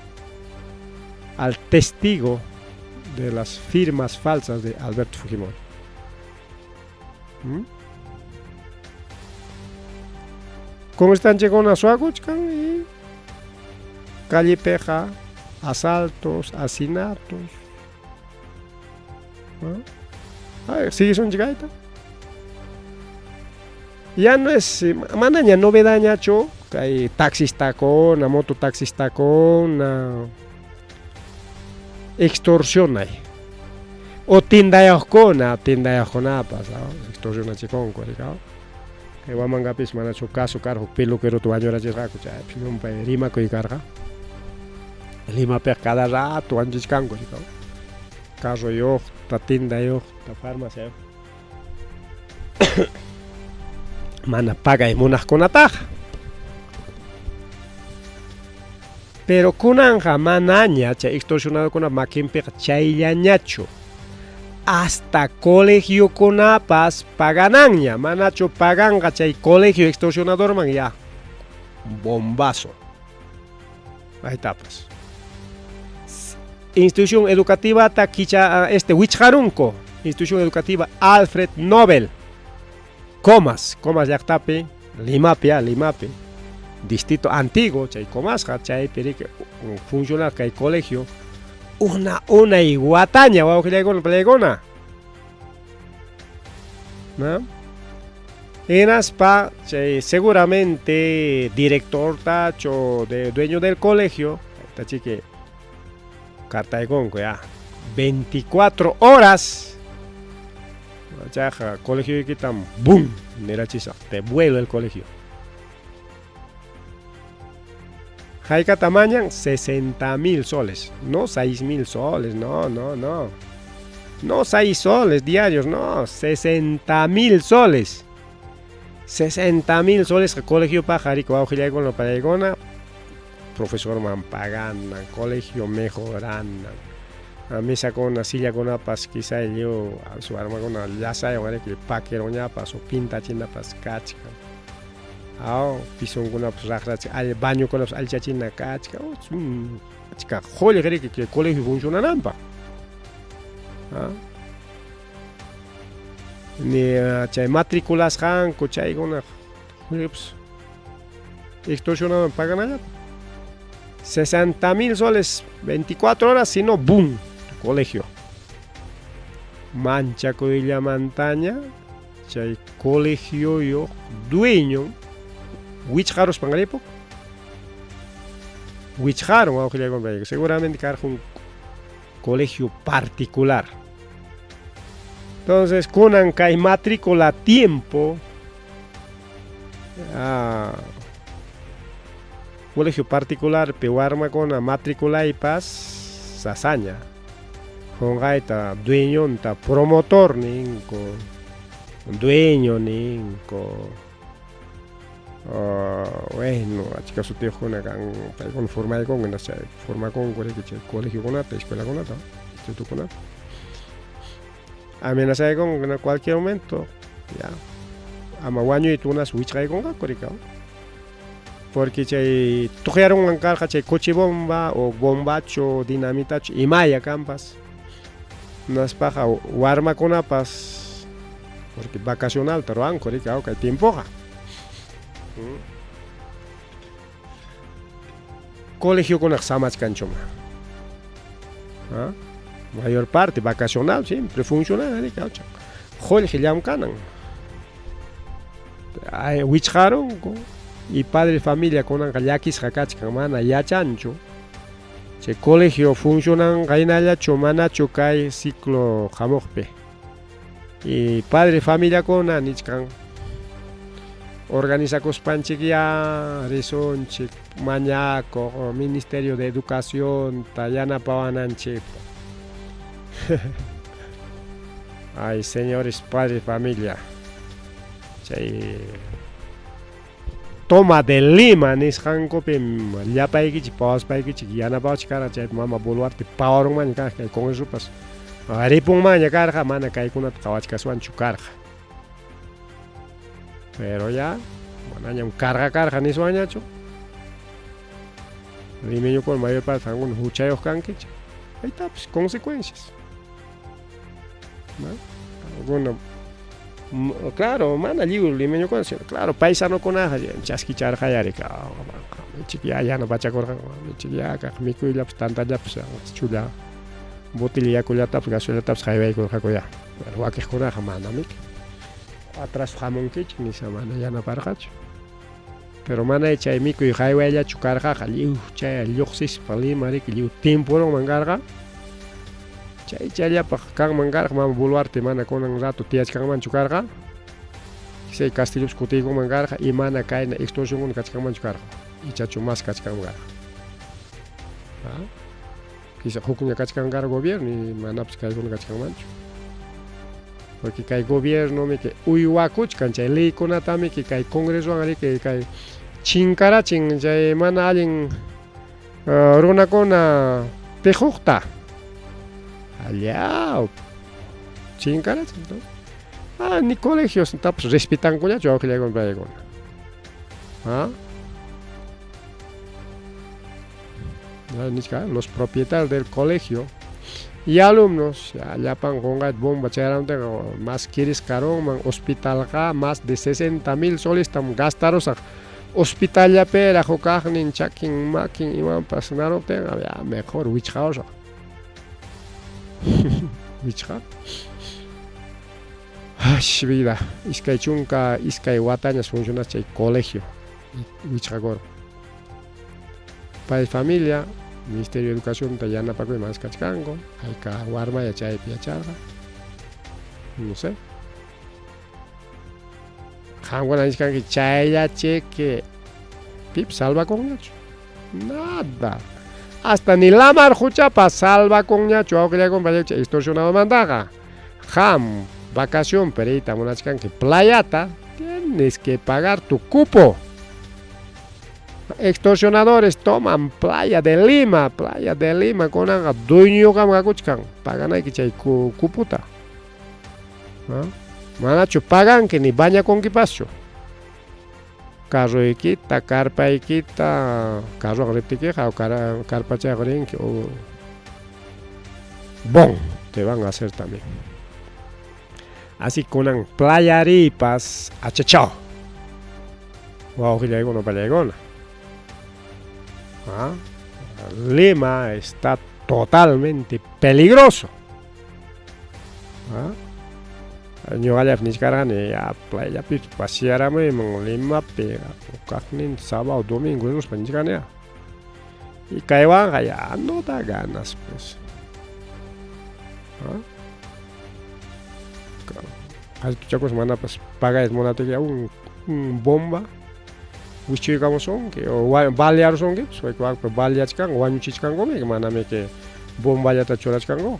Al testigo de las firmas falsas de Alberto Fujimori. ¿Cómo están llegando a Suaguchcan? Calle Peja, asaltos, asesinatos. ¿Sigue son llegaita? Ya no es, manaña novedad ñacho, hay taxista con, mototaxista con, extorsión hay. O tindayos con pasa, extorsión chicón, coricao. Que va mangapis manacho caso cargo peluquero tu año racha, un pa Lima coi carga. Lima per cada rato antes cango, coricao. Caso yo, ta tinda yo, ta farmacia yo. Mana paga y monas con ataja. Pero con anja manaña, che extorsionado con a maquimpe chayllañacho. Hasta colegio con apas paganaña, manacho paganga chay colegio extorsionador man ya. Bombazo. Ahí tapas. Institución educativa taquicha Huicharunco. Institución educativa Alfred Nobel. Comas yaktapi, limapi. Distrito antiguo, chay comas, chay perique, funcionar que colegio. Una iguataña, wow, que le con plegona. ¿No? En aspa, seguramente director tacho de dueño del colegio, tachique, carta de conco ya, 24 horas. Chaja, colegio y quitan, boom, mira chisa, te vuelo el colegio. Jaika tamañan 60.000 soles, no 6.000 soles, no. No 6 soles diarios, no, 60.000 soles. 60.000 soles el colegio pajarico, auxiliar con la paregona, profesor man pagando, colegio mejorando. A mí sacó una silla con apas, quizá yo, a su arma con una llasa, y que paquero ñapas o pinta china pas cachica. Piso con una pues al baño con los alchachina cachica. Chica, joder, cree que el colegio funciona nampa. Ni chay matrículas han, chay con una extorsionado pagan allá. 60.000 soles, 24 horas, si no, boom. Colegio Mancha Codilla Montaña, chay colegio yo dueño, Huicharos Pangaripo, Huicharo, seguramente carga un colegio particular. Entonces, con hay matrícula a tiempo, colegio particular, pehuarma con la matrícula y paz, sasaña. Con gaita dueño ta promotor ninco dueño ninco bueno chica su tío con forma con una forma con colegio con ata escuela con ata instituto con ata amenaza con en cualquier momento ya amaguaño y tú una switch con coricao porque chay tojaron un carga chay coche bomba o bombacho dinamita y maya campas. Nas paja o arma con apas porque vacacional pero ancor que tiempo colegio con examas canchoma mayor parte vacacional siempre funciona joder que llaman canan wicharon y padre de familia con angalakis hakachka mana ya chancho. El colegio funcionan gainalla chomana chocay ciclo jamokpe y padre familia con anichkan organiza cospanchiquia resonche mañaco ministerio de educación tayana pawananche. Ay señores padre familia toma de Lima nis hanko pem ya paiki chi paus paiki chi yana paus cara chay mama boluarte pawarong man ka con eso pas aripong man ya carga mana kai kunat kawach kasuan chukarja pero ya mananya un carga ni suaña cho limeño con mayor parte un huchayos kanke ahí está pues consecuencias alguna claro, mana liu limeño con claro, paisano con aja, chasquichar jayarica, chiquilla ya no pacha corja, chiquilla ka mi cuya tanta ya pues chula, botilia cuya taps gasolina taps jaibay con jacoya, pero va que jora jamana mik, atrás jamón kichik ni samana yanaparqachu. Pero mana chay mikuy haywayllachu karqaqa lliw chay lluqsis palima riki lliw timpuron mangarqa. Chay chayllapaq kanman karqa mama Boluarte mana kunan rato tiyachkanmanchu karqa. Chay Castillopi kutiykunman karqa y mana kayna extorsión kachkanmanchu karqa. Ichachu mas kachkanman karqa. Quizá hukña kachkan karqa gobierno y manapas kaykuna kachkanmanchu. Porque kay gobierno mi que uywakuchkan chay leykunatami que kay congresowan riki kay chinkarachin chay mana allin runakuna tijuqta. Allá chinkarachin ¿no? Ni colegios tapas respetankuñachu awqillaykuna paykuna. Los propietarios del colegio y alumnos allapan qunqayta bomba chayramantaq mas kiris karonman hospitalqa más de 60,000 soles tam gastarusaq hospitallapera hukaqnin chakin makin imapas naruptinqa ya mejor wichqawsaq wichqa vida iskay chunka iskay watañas funcionas chay colegio wichqakuru pay familia Ministerio de Educación yanapakuy mas kachkanku hayka warmaya chaypi yacharqa no sé qamkuna nishkanki chayllachi pip salvakunñachu nada hasta ni lamar huchapas salvakunñachu awqillaykuna chay extorsionadomantaqa qam vacación pereyta munachkanki playata tienes que pagar tu cupo. Extorsionadores toman playa de Lima kunanga dueñoqa kakuchkan paganayki chay cuputa. Manachu paganki ni bañakunkipaschu. Carruykita, carpaykita, carruqa riptikiqa o carpachayqa rinki o bon te van a hacer también. Así kunan playaripas achachao. Wawqillaykuna pallaykuna. Lima está totalmente peligroso. Ñuqallapis nishkarqani ya playapi pasearamayman Limapi kaqnin sábado domingo esos nishkani ya. Y kaywanqa ya no da ganas pues. Qhatuchakus manapas pagayas munatiqa un bomba wichuykamun sonki o balear sonki pues waykuwanqa baleachkan wañuchichkankumik manami que bomballata churachkanku.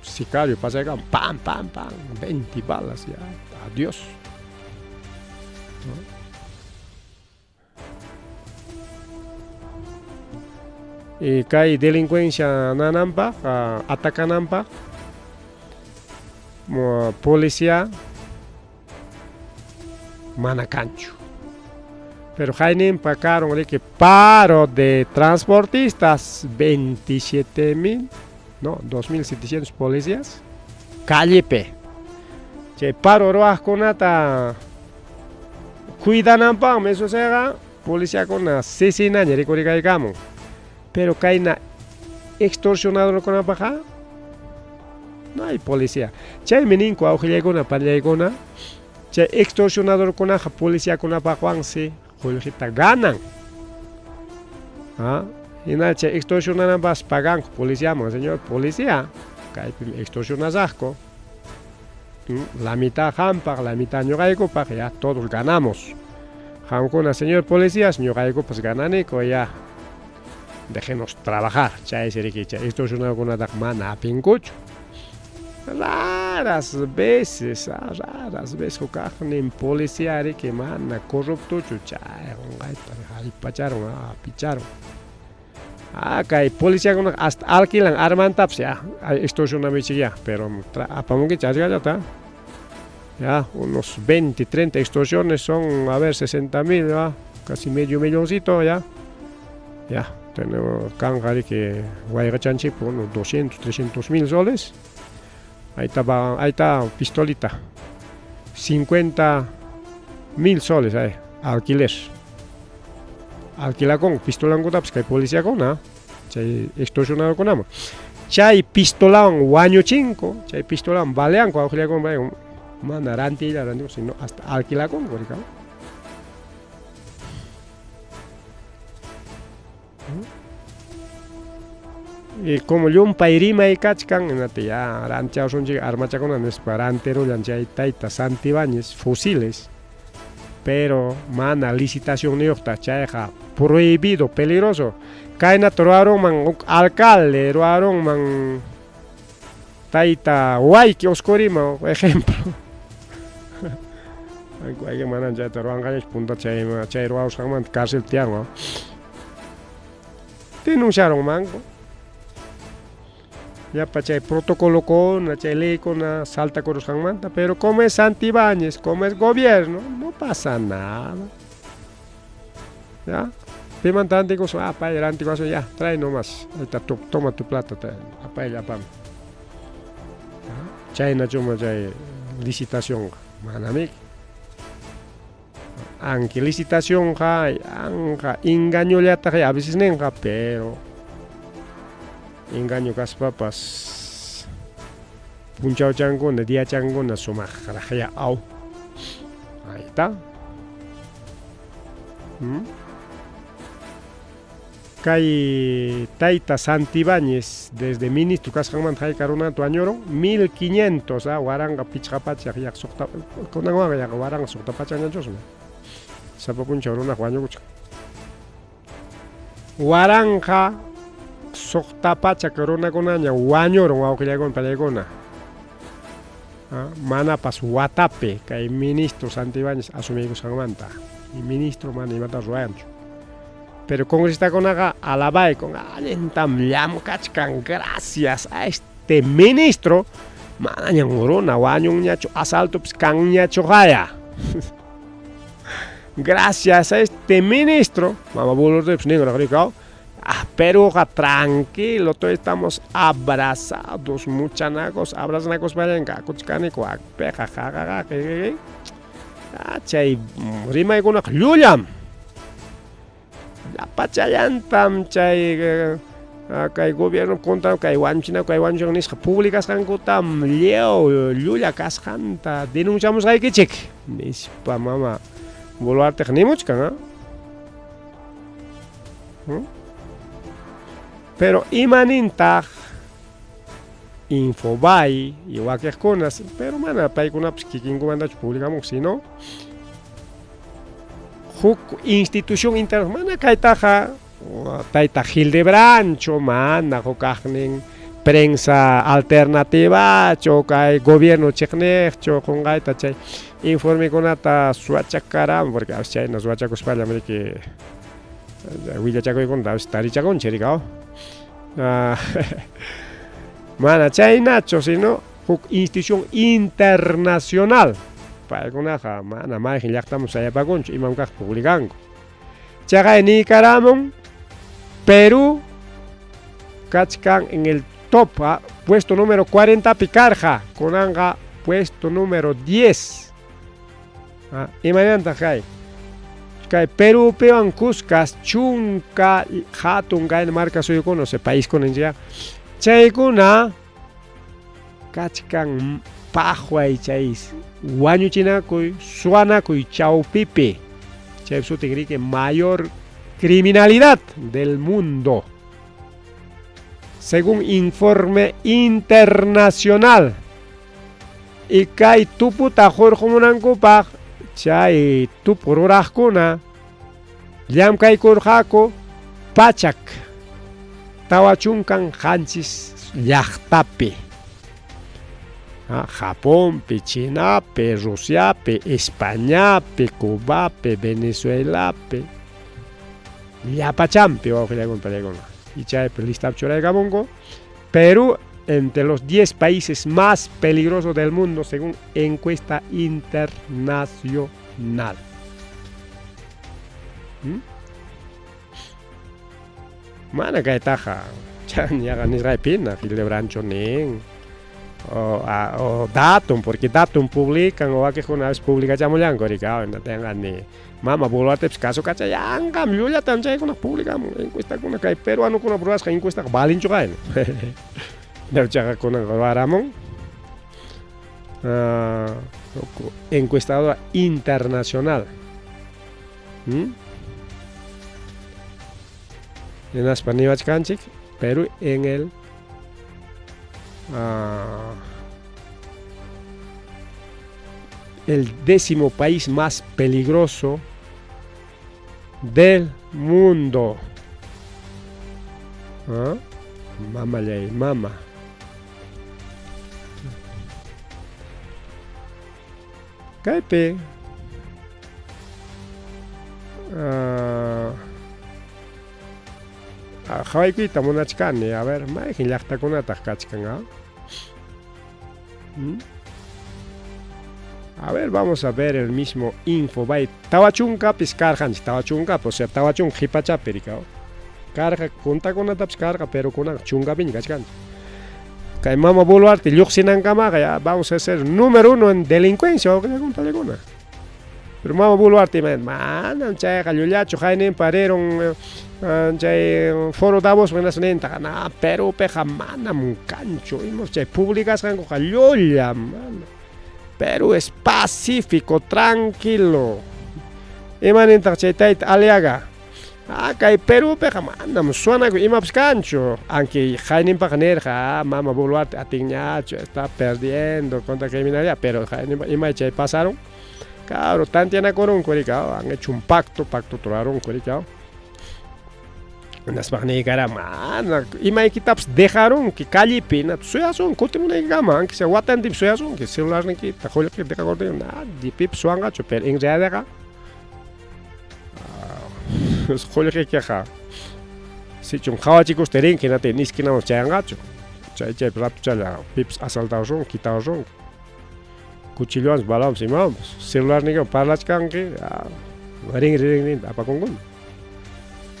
Sicario pasaykan pam 20 balas ya adiós. Y kay delincuencia nananpaq atakananpaq policía mana kanchu. Pero haynin pagaron riki paro de transportistas 27,000 no 2,700 policías callepe. Chay paro ruwaqkunata cuidananpaq eso sega policíakuna asesinaña rikurikaykamun. Pero kayna extorsionadorkunapaqa no hay policía. Chaymi ninku awqillaykuna pallaykuna chay extorsionadorkunaqa policíakunapaqwansi qullqita ganan. Hina chay extorsionananpas paganku policíaman, señor policía kaypi extorsionasaqku. La mitad qampaq, la mitad ñuqaykupaq ya todos ganamos. Qamkuna señor policías ñuqaykupas gananiku ya. Déjenos trabajar, chay siriki chay extorsionadorkunata mana apinkuchu. Raras veces hukaqnin policía riki mana corruptuchu chay qunqayta hallpacharon picharon. Kay policíakuna hasta alquilan armantapas ya extorsionamichik ya, pero apamunki chashkallata. Ya unos 20, 30 extorsiones son a ver 60,000, casi medio milloncito ya. Ya tenemos kanqari que wayrachanchik unos 200, 300,000 soles. Ahí está pistolita. 50,000 soles alquiler. Alquila con pistola con taps que policía con chay extorsionado con ama. chay pistolawan wañuchinko, chay pistolawan baleanko, awqilakun baleanko, mana rantilla, sino hasta alquilakunko, rikaw. Y como yumpay rimay kachkan, ya ranchawsunchik armachakuna nispa ranterullan chay tayta Santibáñez fusiles, pero mana licitación niyuqta chayqa prohibido, peligroso. Kaynata ruwarunman alcalde, ruwarunman tayta wayki oskurima, ejemplo. Wayki manan chayta ruwanqañash punta chay ruwawasqanmanta cárcel tiyanqa. Denunciarunmanku. Yapa chay protocolo con chay ley con salta coruscanmanta, pero como es Santibáñez, como es gobierno, no pasa nada. ¿Ya? Piman tanticos, pa el antiguo ya, trae nomás, ahí está, toma tu plata, pa ya pam. Chay na chuma chay licitación, manamik. Aunque licitación hay, engaño le ataque, a veces nenga, pero engaño kas papas punchao changona dia changona sumajrajaya au ahí está. Kay tayta Santibáñez desde ministro kasqanman hay karuna tu añoro 1500 waranga pichqapacha yak sokta konangwa yak waranga sokta pachanga chosma sapa punchao runa waño kucha waranga sokta pacha corona conaña wañoron awqillaykuna pallaykuna mana pas watape kay ministro Santibáñez asumiykusqanmanta y ministro mana imata ruwanchu pero congresista alabay con allentam llamkachkan gracias a este ministro mana ñanuruna wañunñachu asaltopis kanñachu haya gracias a este ministro mama bolortepis ningraqrikaw pero tranquilo, todos estamos abrazados, muchanacos, abrazanacos payanka, kuchkaniko, peja, jajaja, chay rimaykuna llullam. La pachayantam chay kay gobierno contra kay wanchina kay wanchon nisqa publicasqankutam leo llulla kasqanta denunciamos aykichik nispa mama boluartej nimuchkan, pero imanintaj Infobay y waquejonas, pero mana paykunapas kikinkumantachu publicamos, sino huk institución interna mana kaytaja tayta Gildebrancho mana hukaqnin prensa alternativa kay gobierno chiqniqchu qunqayta chay informekunata suachakaram porque a chayna suachakuspallamri que willachakuykunata tarichakunchik rikaw. Mana chaynachu sino huk institución internacional paykunaqa mana mayjin llaqtaman sayapakunchu imankaq publicanku chaqay Nicaragua, Perú kachkan en el top puesto número 40 picarja kunanqa puesto número 10 imananta kay Perú pewan Cuscas chunka hatun kay marca suyukuna se país kunanchik chaykuna kachkan paqway chay wañuchinakuy suanakuy chawpipi chay sutikrique mayor criminalidad del mundo según informe internacional y kay tuputa hurqumunankupaq chay tupururaqkuna llamkaykurqaku pachak tawachunkan qanchis llaqtapi Japónpi, Chinapi, Rusiapi, Españapi, Cubapi, Venezuelapi llapachampi y chaypi listap churaykamunku Perú entre los 10 países más peligrosos del mundo según encuesta internacional. Mana kaytaqa chanyaqa nisqaypina Gildebrancho nin o datum porque datum publican o que una vez publica chamullanko rikaw no tengan ni mama boluartepis caso kachayanqam llullatam chaykuna publicamos encuesta kuna kay peruano kuna pruebas encuesta balinchu kay Neuchakakuna Ramón, encuestadora internacional. En Aspanivachkanchik, Perú en el 10º país más peligroso del mundo. Mama ley, mama. Kaipe. Hawaikuita monachkani, a ver, maijin llaqtakunata kachkan. A ver, vamos a ver el mismo info. Tawachunka piscarjan, tawachunka, o sea, tawachun hipachapirika. Carga, kuntakunata piscarga, pero kuna chunga bin kachkan. Kay mama boluarte, lluqsinankamaqa, vamos a ser número 1 en delincuencia, o que pero mama boluarte, man, chayqa llullachu haynin pareron chay foro Davos venasnenta, na Perú peja manam cancho, imos chay públicas kanqa llulla, man. Perú es pacífico, tranquilo. Imanenta chay tayta aliaga. Kay Perú peja manam suena imaps cancho, aunque haynin pajanerja, mama boluarte atiñacho, está perdiendo contra criminalidad, pero imay chay pasaron. Claro, tantiana con Coricao, han hecho un pacto turaron Coricao. Nas magnicara man, y mai kitaps dejaron que calle pina, suyason, kutimuna gama, que se watan dip suyason, que celular ni que tajol que deja gordo na, di pip suanga choper en realidad. Es jole que queja. Si chum jawa chicos teren que na tenis que no changacho. Chay plato chala pips asaltaron, quitaron. Cuchillos, balams, imams, celular ni que parlas canque, ring, apa con.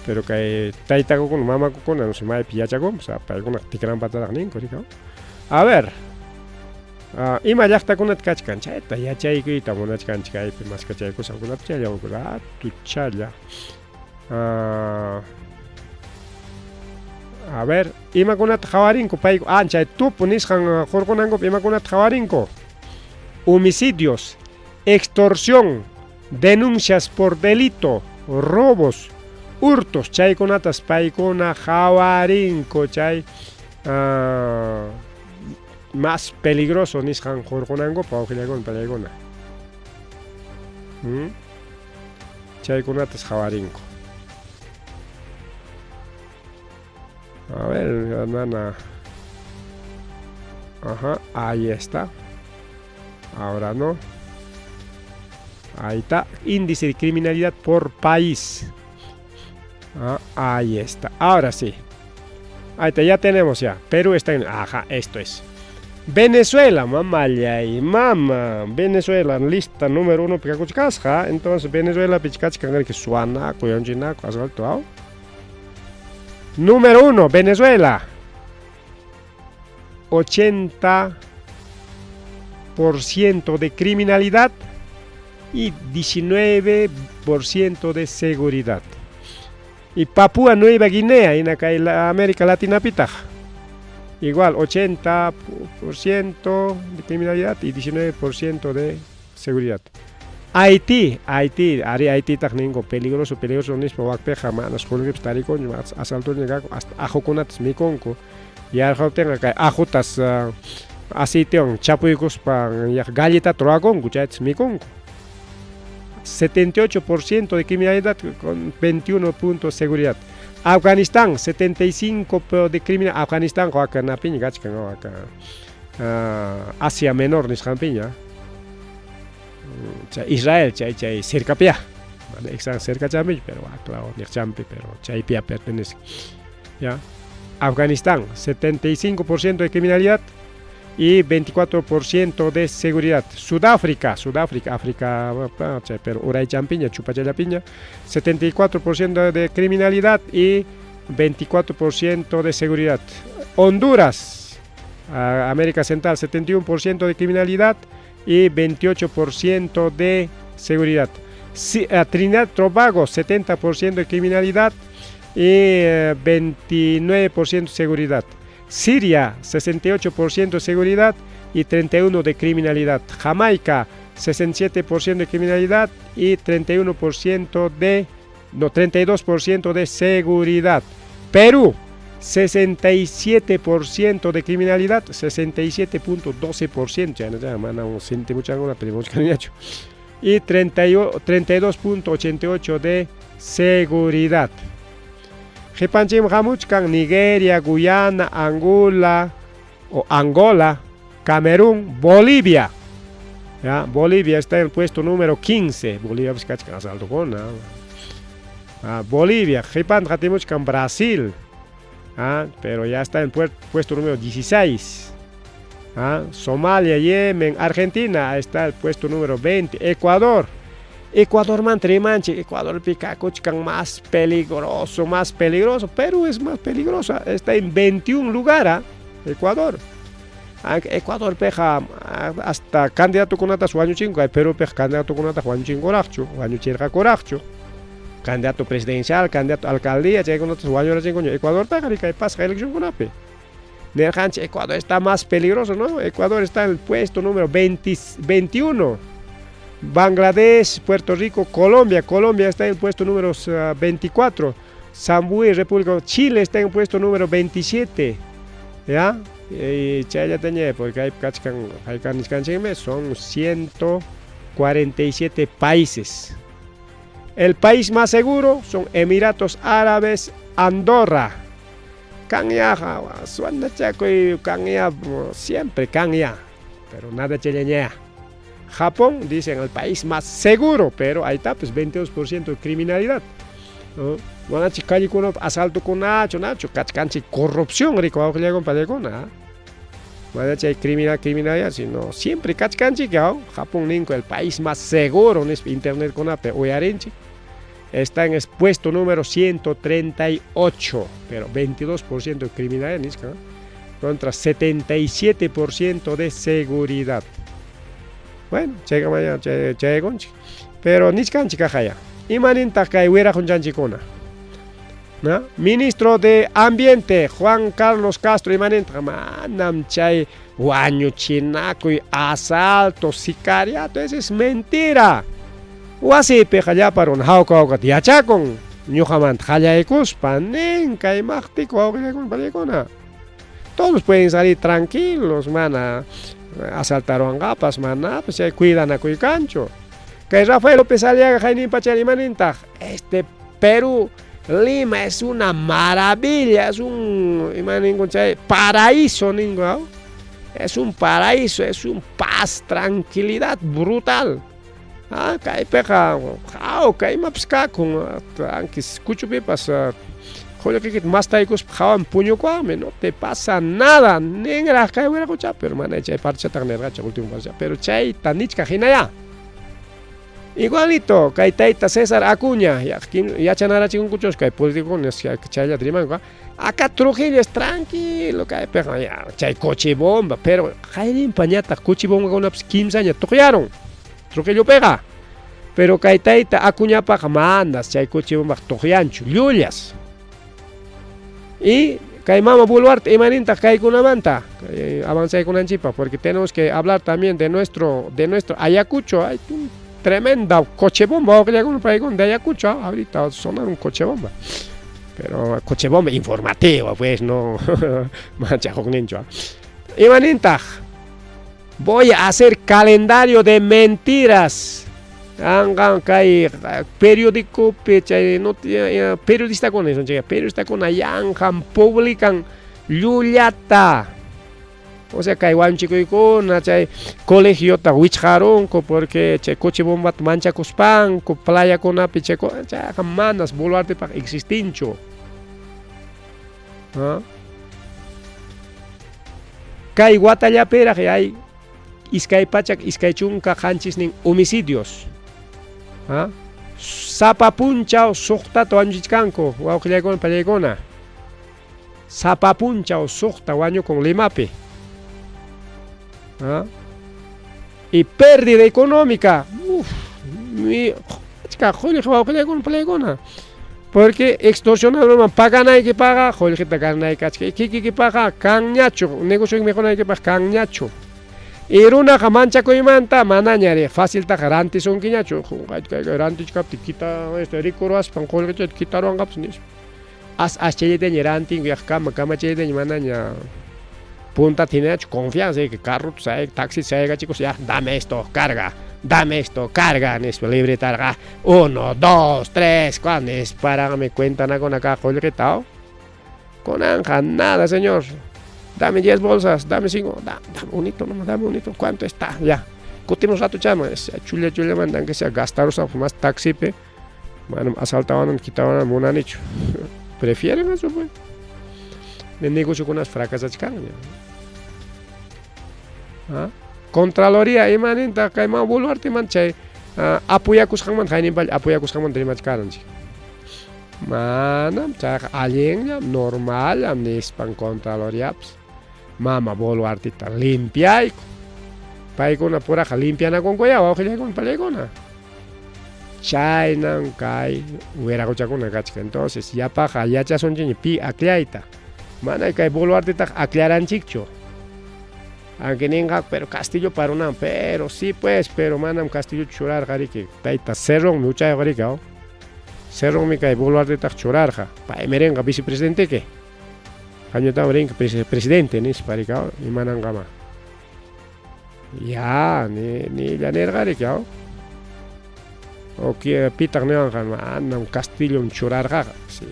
Pero que taita con mama con no se mai pillacha con, o sea, para alguna ticran patada nin coricao. A ver. Ima llaqta kunat kachkan chayta yachaykuyta munachkanchik kaypi mas kachaykusa kunata chaylla ukura tuchalla. A ver, ima kunata hawarinko payku chay tupu nisqan hurqunankupi ima kunata hawarinko. Homicidios, extorsión, denuncias por delito, robos, hurtos, chaykunatas paykuna hawarinko chay más peligroso nisqan hurqunankupi awqillaykuna pallaykuna. Chaykunatas hawarinko. A ver, nana. Ajá, ahí está. Ahora no. Ahí está. Índice de criminalidad por país. Ahí está. Ahora sí. Ahí está, ya tenemos ya. Perú está en... Ajá, esto es. Venezuela, mamá, mamá. Venezuela, lista número 1 picacuchcasja. Entonces, Venezuela, pichcachca, que suana, coyonchina, asfalto. Número 1, Venezuela. 80% de criminalidad y 19% de seguridad. Y Papúa Nueva Guinea, en acá en la América Latina pita. Igual, 80% de criminalidad y 19% de seguridad. Haití, Haití también peligroso, mismo, wakpeja, manas, julgips, taricon, asalto, hasta ajokunatas, miconco, y arjoten acá, ajotas, aceiteon, chapuycos, pan, galleta, troagón, cuchats, miconco. 78% de criminalidad con 21 puntos de seguridad. Afganistán, 75% de criminalidad. Afganistán, acá en la piña, acá, Asia Menor, Nishampiña. Israel, chay cerca pia, vale, están cerca champi, pero claro, ni champi, pero chay pia pertenece. Ya. Afganistán, 75% de criminalidad y 24% de seguridad. Sudáfrica, África, pero oray champiña, chupacha la piña, 74% de criminalidad y 24% de seguridad. Honduras, América Central, 71% de criminalidad y 28% de seguridad. Trinidad Tobago, 70% de criminalidad y 29% de seguridad. Siria, 68% de seguridad y 31% de criminalidad. Jamaica, 67% de criminalidad y 32% de seguridad. Perú, 67% de criminalidad, 67.12%, ya no sé, man, siente mucha alguna, pero mucho y 32.88% de seguridad. Jepanchim Hamuchkan, Nigeria, Guyana, Angola, Camerún, Bolivia. ¿Ya? Bolivia está en el puesto número 15. Bolivia, Bolivia, Jepanchim Brasil. Pero ya está en el puesto número 16. Somalia, Yemen, Argentina está en el puesto número 20. Ecuador, Ecuador picacuchcan más peligroso. Perú es más peligrosa, está en 21 lugar. Ecuador peja hasta candidato con ata suaño chingo, Perú peja candidato con ata suaño chingo coracho. Candidato presidencial, candidato alcaldía, con otros suaño chingo. Ecuador peja y pasa elección con ape. Ecuador está más peligroso, ¿no? Ecuador está en el puesto número 21. Bangladesh, Puerto Rico, Colombia está en el puesto número 24. Zambuí, República Chile está en el puesto número 27. ¿Ya? Y ya tenía, porque hay son 147 países. El país más seguro son Emiratos Árabes, Andorra. Siempre Kanya, pero nada chileña. Japón, dicen, el país más seguro, pero ahí está, pues 22% de criminalidad. Manachi calle con asalto con nacho, cachcanchi, corrupción, rico, aunque le hagan para Manachi criminalidad, sino siempre cachcanchi, Japón, el país más seguro en internet con ape, oyarenchi. Está en el puesto número 138, pero 22% de criminalidad, contra 77% de seguridad. Bueno, pero niscan chicajaya. Imaninta kai huera con chanchicona. Ministro de Ambiente, Juan Carlos Castro, imaninta manam chay guaño chinaco y asalto, sicariato, eso es mentira. Wasi pejaya para un hauka tiachakon, ñuhamant hayaikos panen kai machtiko con palecona. Todos pueden salir tranquilos, mana. Asaltaron gapas, mana, pues se cuidan a cuicancho. Que Rafael López Aliaga, Jaime Pacharimaninta, Perú, Lima es una maravilla, es un paraíso, es un paraíso, es un paz, tranquilidad brutal. Kai peja, kai mapska con escucho pipas. Joder, que más taicos jaban puño cuame, no te pasa nada, negra cae buena cocha, pero man, chay parcha tan negra, último parcha, pero chay tanichka ya. Igualito, kai taita César Acuña, ya chanara chigun cuchos, kai político, chay ya triman, acá Trujillo es tranquilo, kai pega ya, chay coche bomba, pero jairin pañata, coche bomba con unas 15 años, toquearon, Trujillo pega, pero kai taita Acuña pa mandas, chay coche bomba, toqueancho, llulias. Y Caimama Boluarte, imaninta Caicuna Manta, avancé con Anchipa, porque tenemos que hablar también de nuestro Ayacucho. Hay un tremenda coche bomba, de Ayacucho, ahorita sonar un coche bomba. Pero coche bomba informativo, pues no mancha con nincho. Imaninta, voy a hacer calendario de mentiras. Periódico, periodista con eso, periodista con Ayanjan, publican Llullata. O sea, que hay un chico con colegio ta huicharon, porque coche bomba mancha cospan, playa con apicheco, manas Boluarte para existincho. Kai guatallapera que hay iskay pachak, iskay chunka hanchis nin homicidios. Sapapunchao sukta to anjichkanko, wauqillaycona pallaykuna. Sapapunchao sukta wañu con limapi. Y pérdida económica. Porque extorsionaron, pagan hay que pagar, Jorgeta ganay kachke, que paga, cañacho, negocio mejor hay que pagar, cañacho. Iruna mancha koimanta, manañare, fácil ta garanti son quiñacho, garanti capti, quita este ricoras, pan Jorgeta, quitaron capsnis. As chile de ñeranti, cama chile de manaña. Punta tiene confianza que carro, taxi, chicos, ya, dame esto, carga. Dame esto, carga, libre targa. 1, 2, 3, ¿cuándo es? Para me cuentan con acá, Jorgeta. Con Anja, nada, señor. Dame 10 bolsas, dame 5. Dame bonito, no, dame bonito. ¿Cuánto está? Ya. Cutimos rato, chamo. Chule, mandan que sea gastaros más taxi, pe. Bueno, asaltaban, quitaban, monanicho. Prefieren eso, pues. De negocio con las fracasas, ¿ah? Contraloría imaninta kaima buluarti manchay apuyakus hangman khaynin bal apuyakus hangman drimach karanchi manam chak alien normal amnispan contraloriaps mama buluarti ta limpiay paikuna pura limpiana con goya o con palegona chaynan kai hubiera cochakuna kachka entonces ya paja ya chasonchi pi acliaita mana kai buluarti ta aclaranchikcho. Aunque ninga, pero Castillo para una, pero sí pues, pero manam Castillo churar jari que taita cerrón mucha jari que cerrón mi kai boluar de tak churar ja, pa merenga vicepresidente que, año tam merenga presidente ni paricao ni manam gama, ya ni la nerga que o que pitar neangan manam Castillo churar ja, sí.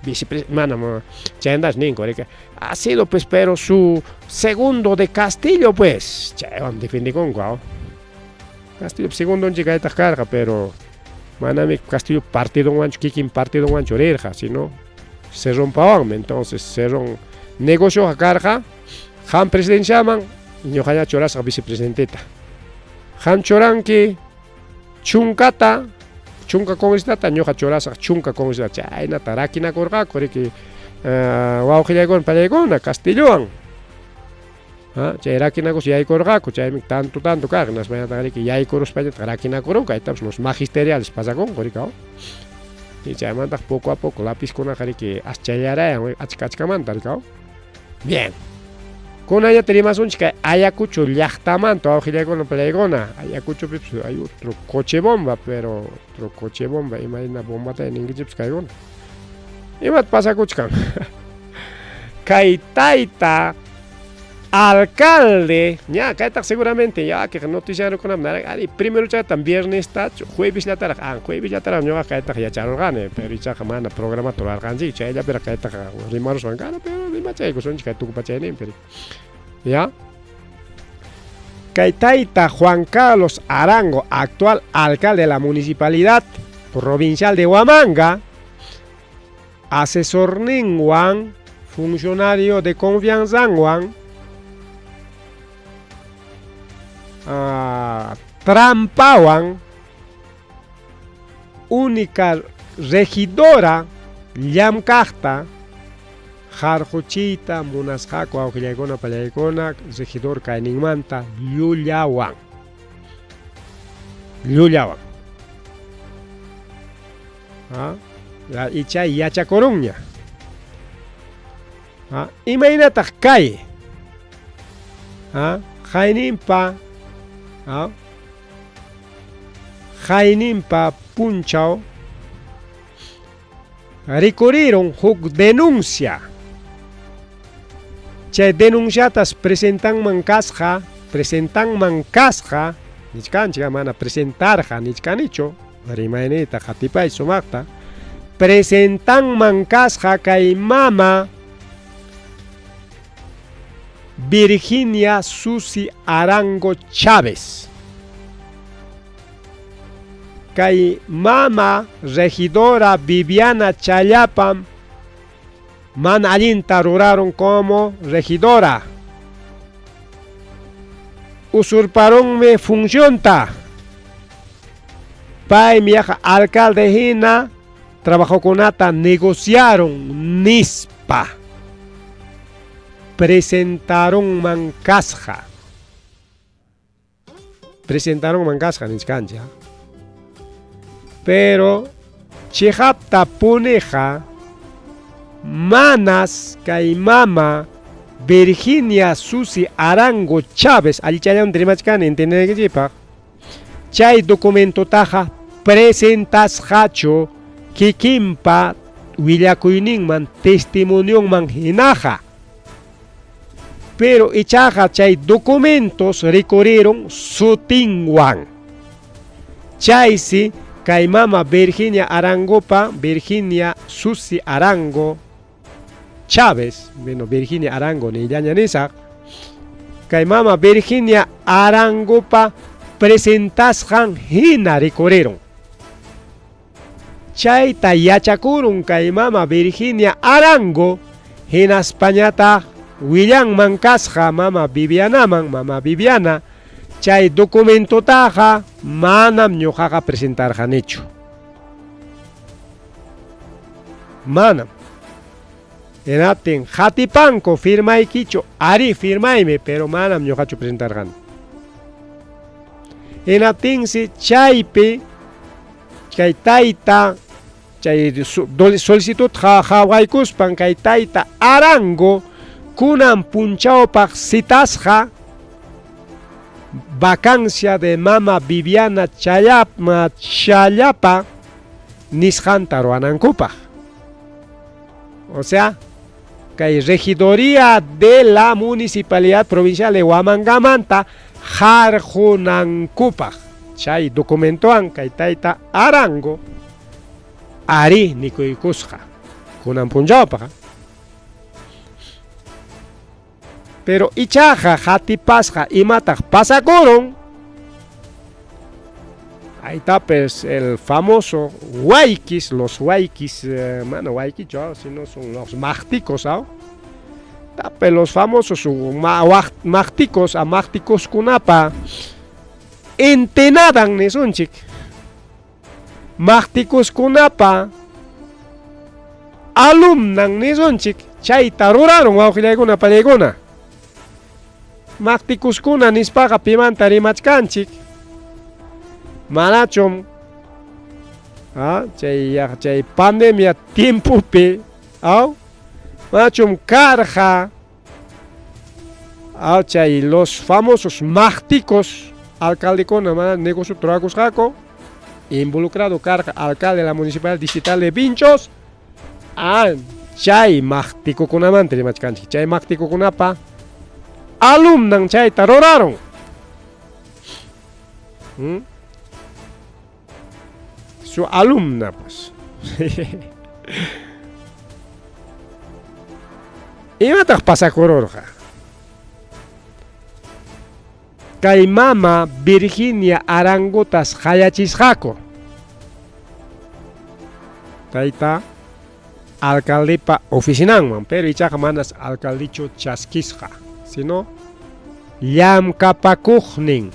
Vicepresidente, chendas ningo, ha sido pues, pero su segundo de Castillo, pues, chevan, defendí con guau. Castillo segundo en llega esta carga, pero, manami Castillo partido un ancho, kikin partido un ancho oreja, si no, se rompaban, entonces, se ron negocio a carga, han presidencia man, y yo haya choras a vicepresidenteta. Han choranki, chunkata, chunka con esta tañoja chorasa chunka con esta chaina tarakina corga coreki wow con palegona Castellón charakina cos yai corga co chay tanto carnas vaya tariki yai coros para tarakina corga estamos los magisteriales pasa con coricao y chay manda poco a poco lápiz con que aschayara achkachkaman taricao bien con ella tenemos un chica Ayacucho llachtaman todo gira con la palegona Ayacucho hay otro coche bomba pero otro coche bomba imagina bomba en inglés caigón y más pasa cuchcan Kaitaita alcalde ya kaita seguramente ya que noticiario con amnar primero ya también viernes está jueves la tarde jueves la tarde no kaita ya charo gane pero ya jamana programa todo alcanzi ya ella pero kaita rimaros van gana pero ni macha que son chica tu pachene pero ya Kaitaita Juan Carlos Arango actual alcalde de la municipalidad provincial de Huamanga asesor ninguan funcionario de confianza Juan trampawan única regidora llamkajta Jarjochita munasjaco aujilagona palayagona regidor kainingmanta Llullawan la icha yacha coruña imagínate calle Jainimpa punchao recurrieron huk denuncia che denunciatas presentan mancasja nichkancha mana presentarja nichkanicho rimaineta jatipay sumakta presentan mancasja kay mama Virginia Susi Arango Chávez kay mama regidora Viviana Chayapam man allinta ruraron como regidora usurparonme funcionta pay miaja alcalde hina trabajó con ata negociaron nispa presentaron mancasja nichkancha pero chihapta puneja manas kay mama Virginia Susi Arango Chávez allichallawan trimachkani entendenaykillapaq chay documento taja presentasqachu kikinpa willakuyninman testimonionman hinaja pero ichaja chay documentos recorrieron sutinwan chaysi kay mama Virginia Arangopa Virginia Susi Arango Chávez, bueno, Virginia Arango ni llañanisak kay mama Virginia Arangopa presentasqan hina recorrieron chayta yachakurun kay mama Virginia Arango hina Españata willanman kasqa mama Viviana chay documento taja manam ñuqaqa presentarqanichu manam enatin hatipanko firmaykichu ari firmaymi pero manam ñuqachu presentarqani enatinsi chaypi kay tayta chay solicitud hawaykuspan kay tayta Arango kunan punchawpaq sitasqa vacancia de mama Viviana Chayapa nisqanta ruanankupaq o sea kay regidoría de la municipalidad provincial de Huamangamanta harjunankupaq chay documentoan kay tayta Arango ari nikuykusqa kunan punchawpaq pero ichaja hatipasqa imataq pasakurun ahí está pues el famoso huayquis, los huayquis, bueno huayquis yo, si no son los mácticos, ¿no? Pues los famosos mácticos, a mácticos kunapa entenadan nesunchik mácticos kunapa alumnan nesunchik chayta ruraron wawqillaykuna pallaykuna mácticos kuna nispaqa pimanta rimachkanchik manachum chay pandemia tiempopi manachum karja chay los famosos mácticos alcaldekuna mana negocio trabakusqaku involucrado karja alcalde de la municipalidad distrital de Pinchos chay mácticokunamanta rimachkanchik chay mácticokunapa alumnan chayta ruraron su alumna pues imataq pasakururqa kay mama Virginia Arangotas hayachisqaku tayta alcaldepa oficinanman pero ichaqa manas alcaldichu chaskisqa sino llamkapakuqnin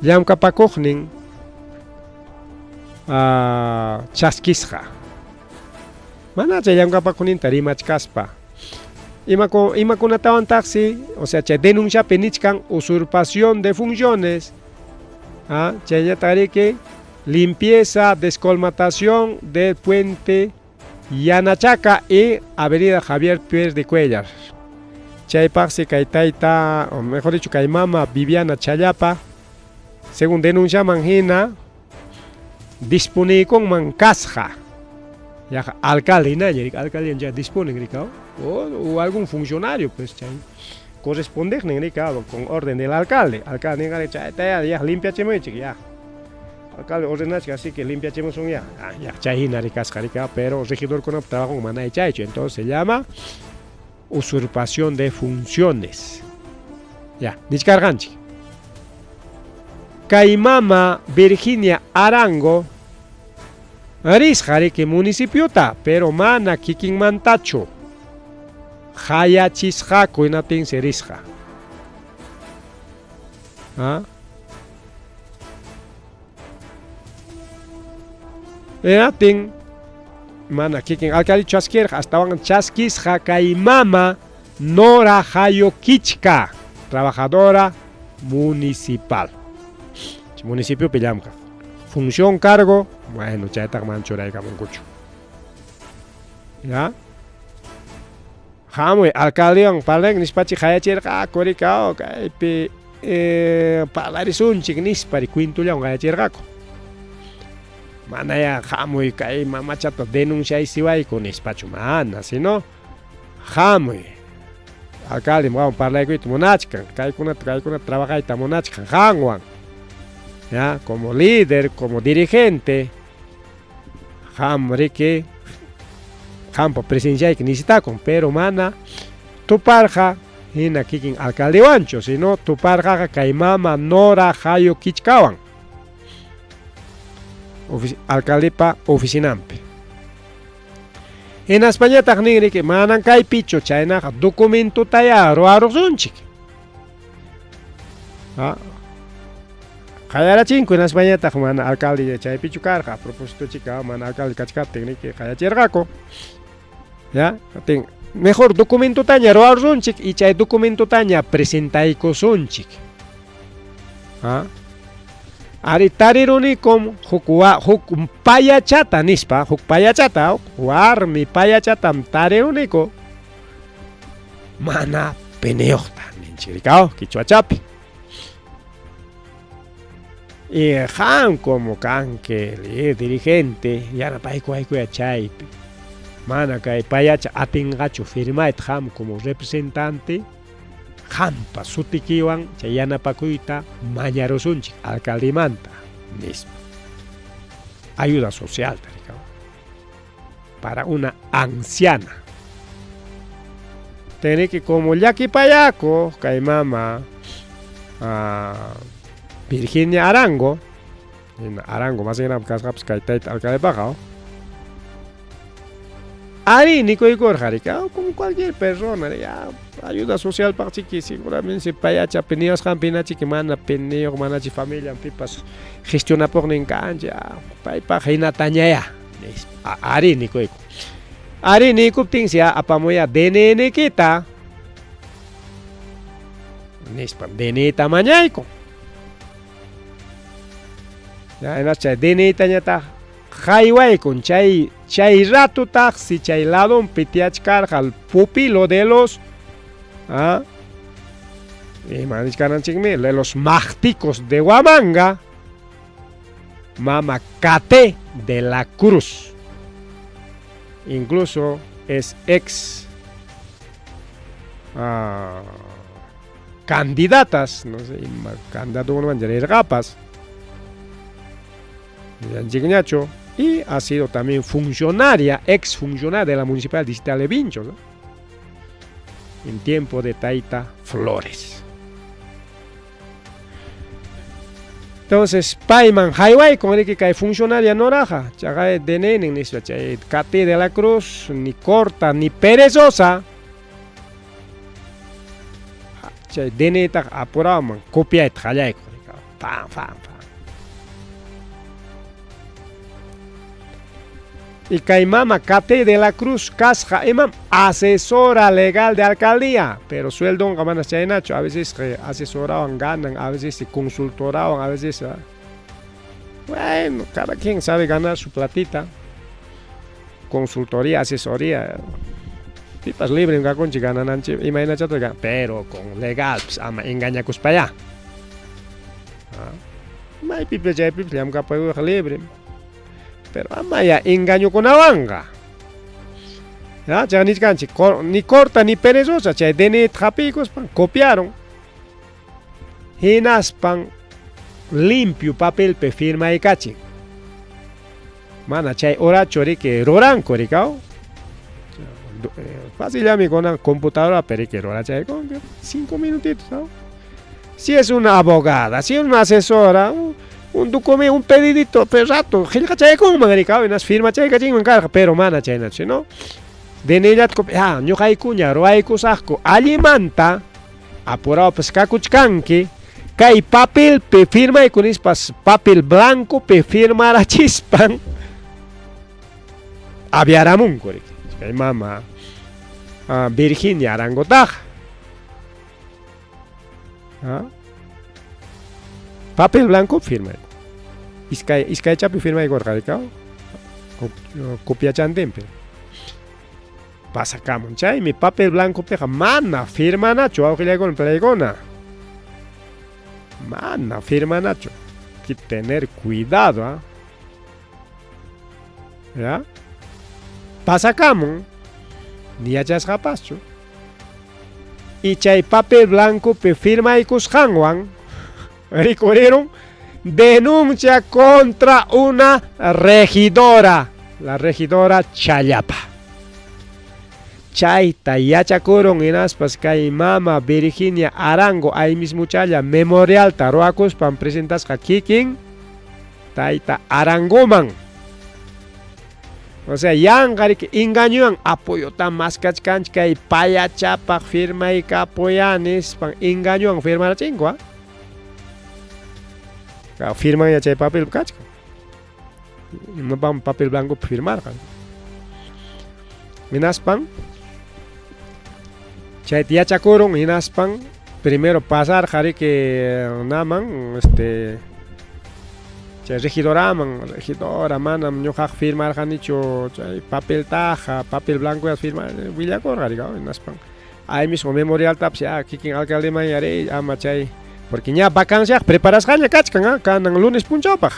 llamkapakuqnin chaskisqa mana chay llamkapakuqninta rimachkaspa imakunatawan taqsi o sea chay denunciapi nichkan usurpación de funciones chayñataq limpieza, descolmatación del puente Yanachaca y avenida Javier Pérez de Cuellar. Chaypaqsi kay tayta, o mejor dicho kay mama Viviana Chayapa, según denunciaman hina, dispunikun kasqa. Ya alcalde alcalde ya dispone o algún funcionario pues chay corresponde con orden del alcalde. Alcalde ya limpia chemochik ya. Alcalde ordenachka así que limpia chemoson ya chayina rikasqa pero regidor con trabajo manay chaycho, entonces se llama usurpación de funciones. Ya, niskarganchik. Kay mama Virginia Arango risqa riki municipiota, pero mana kikinmantachu. Hayachisqaku inatin se risqa. Inatin mana kikin alcalde chaskirqa, hasta van chaskisqa kay mama Nora Hayokichka. trabajadora municipal. Municipio pillamka. Función, cargo, bueno, chayta manchuray kamunkuchu. ¿Ya? Hamuy, alcaldeon, palek nispachi hayachirqa, korikao, kaypi palarisunchik nispari quintullawn hayachirqaku. Manaya hamuy kay mamachata denunciay siwayku nispachu mana, sino hamuy. Alcalde, vamos parlaykuyta munachkan, kaykuna trabajayta munachkan, hanwan. ¿Ya? Como líder, como dirigente, hamriki, hampa presencia que necesitamos, pero mana, tu parja, hina kikin alcalde wancho, sino tu parja kaimama nora hayo kichkawan. Alcalde pa oficinampe. En España takningri que manan kai picho chayna documento tayaro arozunchik. ¿Ah? Kaya chinko en España tak man alcalde chay pichukarqa a propósito chica man alcalde kachkap técnico kaya chirqaku. Ya, ten mejor documento taña roarzunchik y chay documento taña presentayko sunchik. ¿Ah? Ari tariruni como huk payachata nispa huk payachata warmi payachatam tariruniko mana peneoqta ninchirikao kichwachapi. Y han como canque dirigente yana paiku chaypi mana kay payacha atingachu firmait ham como representante hampa sutikiwan chayana pakuyta mañarosunchik alcaldimanta nispa ayuda social para una anciana tiene que como llaki payako kay mama Virginia Arango, en Arango más en Abcascaps Kaitait alcalde Bajao. Ari Nico y Gorjarica, como cualquier persona, ya ayuda social para chiqui, seguramente se payacha penios campinachi que mana penio manachi familia pipas gestiona por nincancha, paipa heina tañaya. Ari Nico y Ari Nico tinsia apamoya DNN kita. Nispa DNN tamañaico. Ya enas chay DNI tañata highway con chay rato taxi chay lado un pitiachkar al pupilo de los y manichkanan chingme de los mágicos de Huamanga Mama Cate de la Cruz, incluso es ex candidatas, no sé, candidato no manjar gapas y ha sido también funcionaria, ex funcionaria de la Municipal Distrital de Vincho, ¿no? En tiempo de Taita Flores. Entonces, Paiman Highway, como dije que hay funcionaria noraja, chagae de nene, ni Cate de la Cruz, ni corta, ni perezosa. Chay deneta apuraman, copia et jalay, pam, pam, pam. Y Caimama Cate de la Cruz Casja Imam, asesora legal de alcaldía, pero sueldo en Gamanas Chainacho, a veces asesoraban, ganan, a veces consultoraban, a veces. Bueno, cada quien sabe ganar su platita. Consultoría, asesoría. Pipas libres, gaconchi ganan, imagínate, pero con legal, pues ama engaña para allá. May pipa ya pipa, ya me capo libre. Pero amaya engaño con avanga. Ya, ya ni corta ni perezosa, chay dene trapicos pan copiaron. Hinaspan limpio papel pe firma y cachi. Mana chay hora chori que roran coricao. Fácil a mí con una computadora, pero que rora chay con 5 minutitos, ¿no? Si es una abogada, si es una asesora, un documento, un pedidito, pero rato, chay con magricao, en las firmas chay cachín encarga, pero mana chay nacho, ¿no? De ella, no hay cuña, roay cusasco, alimenta, apurado pescacuchcanque, cae papel, pe firma y con ispas, papel blanco, pe firma la chispan, aviaramun, que mamá, Virginia Arangotaja. ¿Ah? Papel blanco firma. Iskay chapi firma y gorjaricao. Copia chantempe. Pasa camon chay mi papel blanco peja mana firma nacho auxilia con plegona. Mana firma nacho. Hay que tener cuidado, ¿ah? ¿Ya? Pasa camon. Ni hayas japacho. Y chay papel blanco pe firma y cusjanguan. Recorrieron denuncia contra una regidora. La regidora Chayapa. Chayta yachakuron en aspas kay mama Virginia Arango ahí mismo chaya memorial taroacos pan presentas kikin taita Arangoman. O sea, yang que engañan apoyo tan más cachcanch kay paya chapa firma y apoyanes pan engañan firma la chingua. Firma ya chay papel cachca. No van papel blanco firmar. Minaspan chay yachakuron inaspan primero pasar jari que naman chay regidora manam ñoqaq firmar janicho chay papel taja papel blanco ya firmar willakor jari inaspan ahí mismo memorial taps ya kikin alcalde mayare ama chay porque ya vacancia preparas janya kachkan kanan lunes punchapaj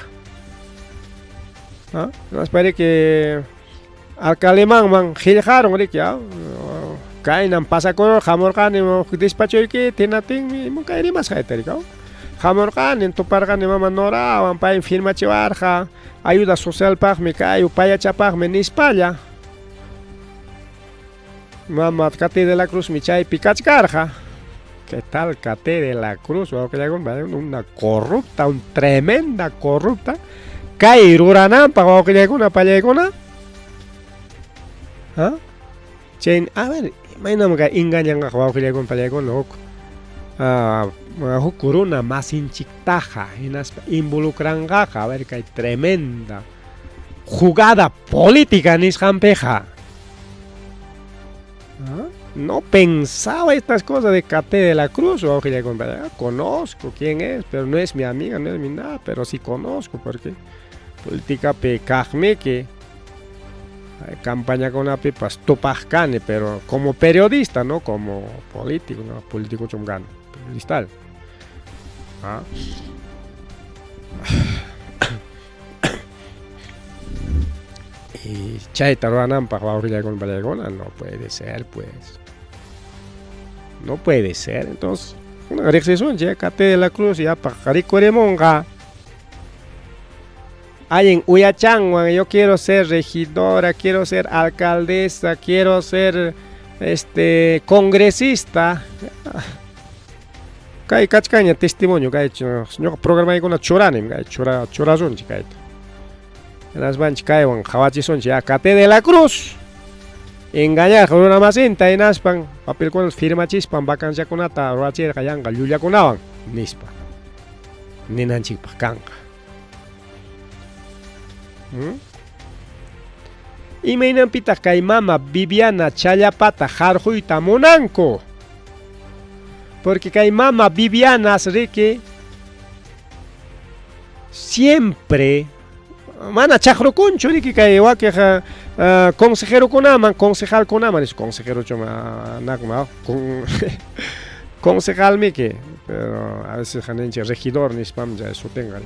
nos parece que alcalde man giljaron ya kainan pasakor jamorkan despacho que tenatin mo kairi mas kaitarikao jamorkan en toparkan mama nora wan pa firma chivarja ayuda social pag me kayo paya chapag me nispalla mama Cate de la Cruz mi chay pikachkarja. ¿Qué tal Cate de la Cruz? Una corrupta, una tremenda corrupta. Kairuranan pa que llega una pallegona. ¿Ah? Chen, a ver, imagíname que engañan a Juan Gilea con pallegona. Corona más hinchictaja, involucran gaja, a ver que hay tremenda jugada política en Isjampeja. No pensaba estas cosas de Cate de la Cruz o Gilea con pallegona. Conozco quién es, pero no es mi amiga, no es mi nada, pero sí conozco porque política pecajme que campaña con la pepas topajcane, pero como periodista, no como político, no político chungano, periodista. Y Chaita Ruanan para con Valegona, no puede ser, pues. No puede ser, entonces. Una recesión, ya Cate de la Cruz, ya para Jaricoremonga. Hay en Uyachangwan, yo quiero ser regidora, quiero ser alcaldesa, quiero ser congresista. Kay kachkaña testimonio kay señor programa con una choranem kay chorazón kay. Las banch kay wan hawachison ya Cate de la Cruz. Engañar con una masinta en aspan papel con firma chispan vacancia con ata roacher kayanga yuya kunawan nispa. Ninanchik pakanga. Y me pita kay mama Viviana Chayapata jarjuita monanco. Porque kay mama Viviana que siempre mana chajroconcho riki kay wake consejero konaman concejal konaman es consejero choma nakma concejal me que pero a veces janenche regidor ni spam ya eso tenga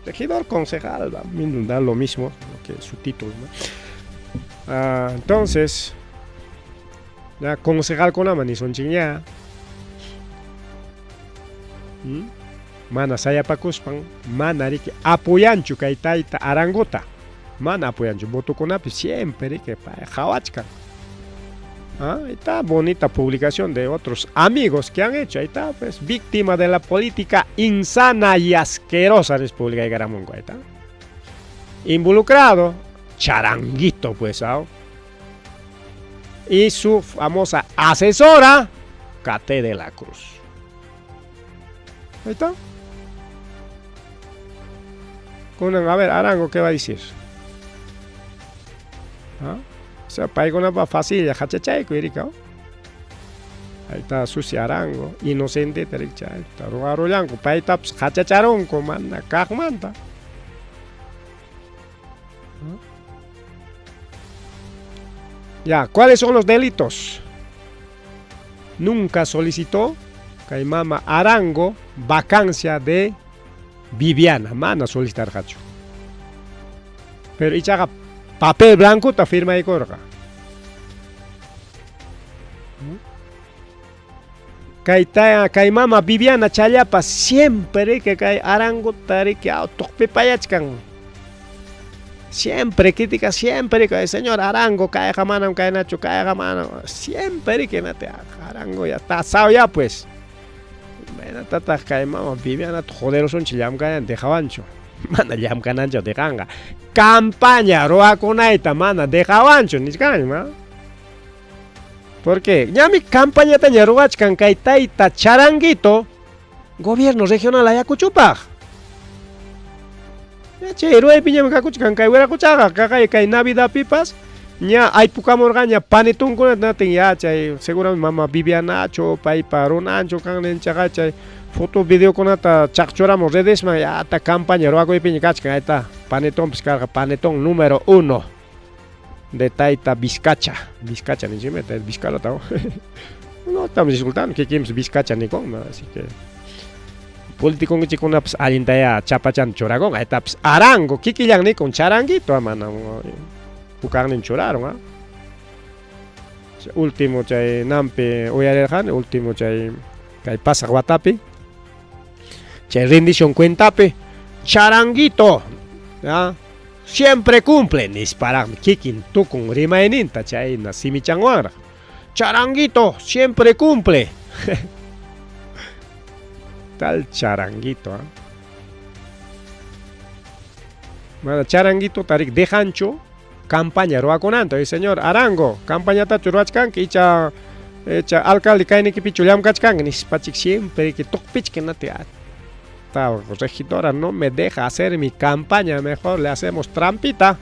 regidor concejal da lo mismo que su título, ¿no? Entonces ya concejal konaman ni son chiña mana saya pakuspan mana riki apoyanchu kay taita Arangota mana apoyanchu voto konapi siempre que pa jawachka. Está bonita publicación de otros amigos que han hecho. Ahí está, pues, víctima de la política insana y asquerosa de República de Garamungo. Ahí está. Involucrado, Charanguito, pues, y su famosa asesora, Cate de la Cruz. Ahí está. A ver, Arango, ¿qué va a decir? O sea, para ir con una fácil, ya hachachay, cuirica. Ahí está Susi Arango, inocente tarik chay. Taru arullanko, paita pues hachacharonko, mana kagmanta. Ya, ¿cuáles son los delitos? Nunca solicitó Caimama Arango vacancia de Viviana, mana solicitar hacho. Pero ichaga papel blanco ta firma y corga. Caimama Viviana Chayapa siempre que cae Arango tari que autope payachkan. Siempre crítica, siempre que el señor Arango cae jamana, cae Nacho, cae jamana, siempre que no te Arango ya está asado ya pues. Bueno, tata Caimama Viviana joder son chilam caen de javancho. Mana llam canancho de ganga. Campaña roa conaita mana de javancho ni caima. ¿Por qué? Ya mi campaña taña roachkan kaitaita charanguito gobierno regional Ayacuchupa. Ya che, ruay piña kakuchkan kai wera kuchaga kai Navidad pipas. Ya hay puka morgaña panetun con natin ya chay seguramente mama Viviana cho pai paron ancho kan len chaga chay foto video con ata chakchoramos redes ma ya ta campaña roa piña kachkan aita panetón piscarga panetón número 1 de Taita Vizcacha ni se mete Vizcala tao. No estamos insultando que quieres Vizcacha ni con, así que político que con pues alintaya chapachan choragón, ahí taps Arango, kikillang ni con charanguito amana. Pukarnin choraron, último chay nampe oyareljan, último chay pasa guatapi. Chay rendición cuentape, charanguito, ¿ya? Siempre cumple, nispara kikin tukun rimaeninta chay na simichanguara. Charanguito, siempre cumple. Tal charanguito, Bueno, charanguito tarik de hancho, campaña roa conanto, el señor Arango, campaña ta churuachkan que echa alcalde kaini que pichuliam kachkan, nispachik siempre que tokpich que no te regidora no me deja hacer mi campaña, mejor le hacemos trampita.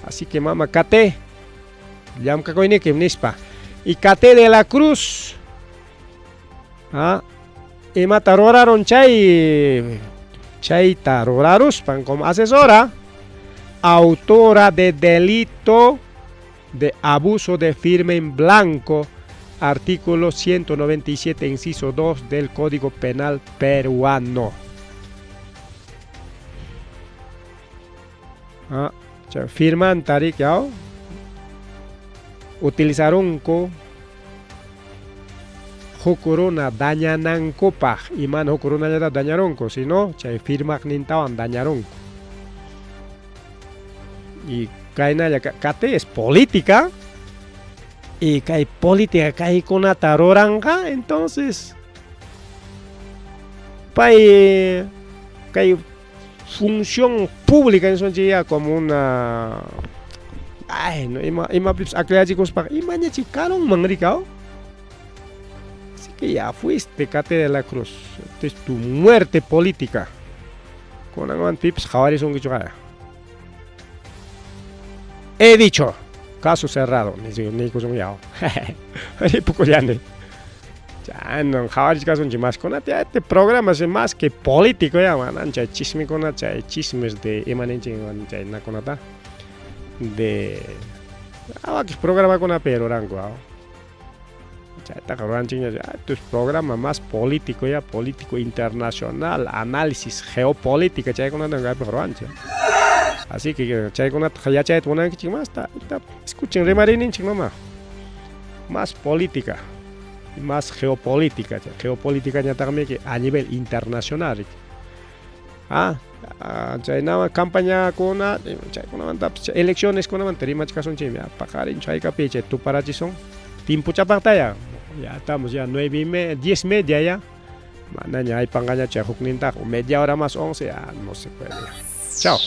Así que mama Cate, llam kakoini que nispa. Y Cate de la Cruz, y mataroraron chay tarorarus pan como asesora, autora de delito de abuso de firma en blanco, artículo 197 inciso 2 del Código Penal peruano. Firman tarik yao utilizaron ko hokuruna dañanan pa iman hokuruna ya dañaron ko sino chay firma nintawan dañaron ko y kaina ya kate es política y kai política kai kona taroranga entonces pai kai función pública en ya como una no ima acléricos para imaña chicaron mangricao. Así que ya fuiste Cate de la Cruz, esta es tu muerte política con angan pips jawaris un gichugaya. He dicho, caso cerrado, ni cosa yao. Ni poco ya ne. Ya no jawaris caso un chimas con este programa es más que político ya man, chay chisme con chay chismes de imanenche chay na conata de que programa con apero rango. Chay ta ranchiña esto es programa más político ya, político internacional, análisis geopolítica chay con anda rancha. Así que chay con ya chay una que más está escuchen remarin chingoma. Más política. Más geopolítica ya también que a nivel internacional. Chay nada campaña con elecciones con una terima caso chimia pajarin chay capiche tu para son tiempo chapataya ya estamos ya 10 media ya mananya hay pangaña chay hukninta media hora más 11 ya no se puede. Chao.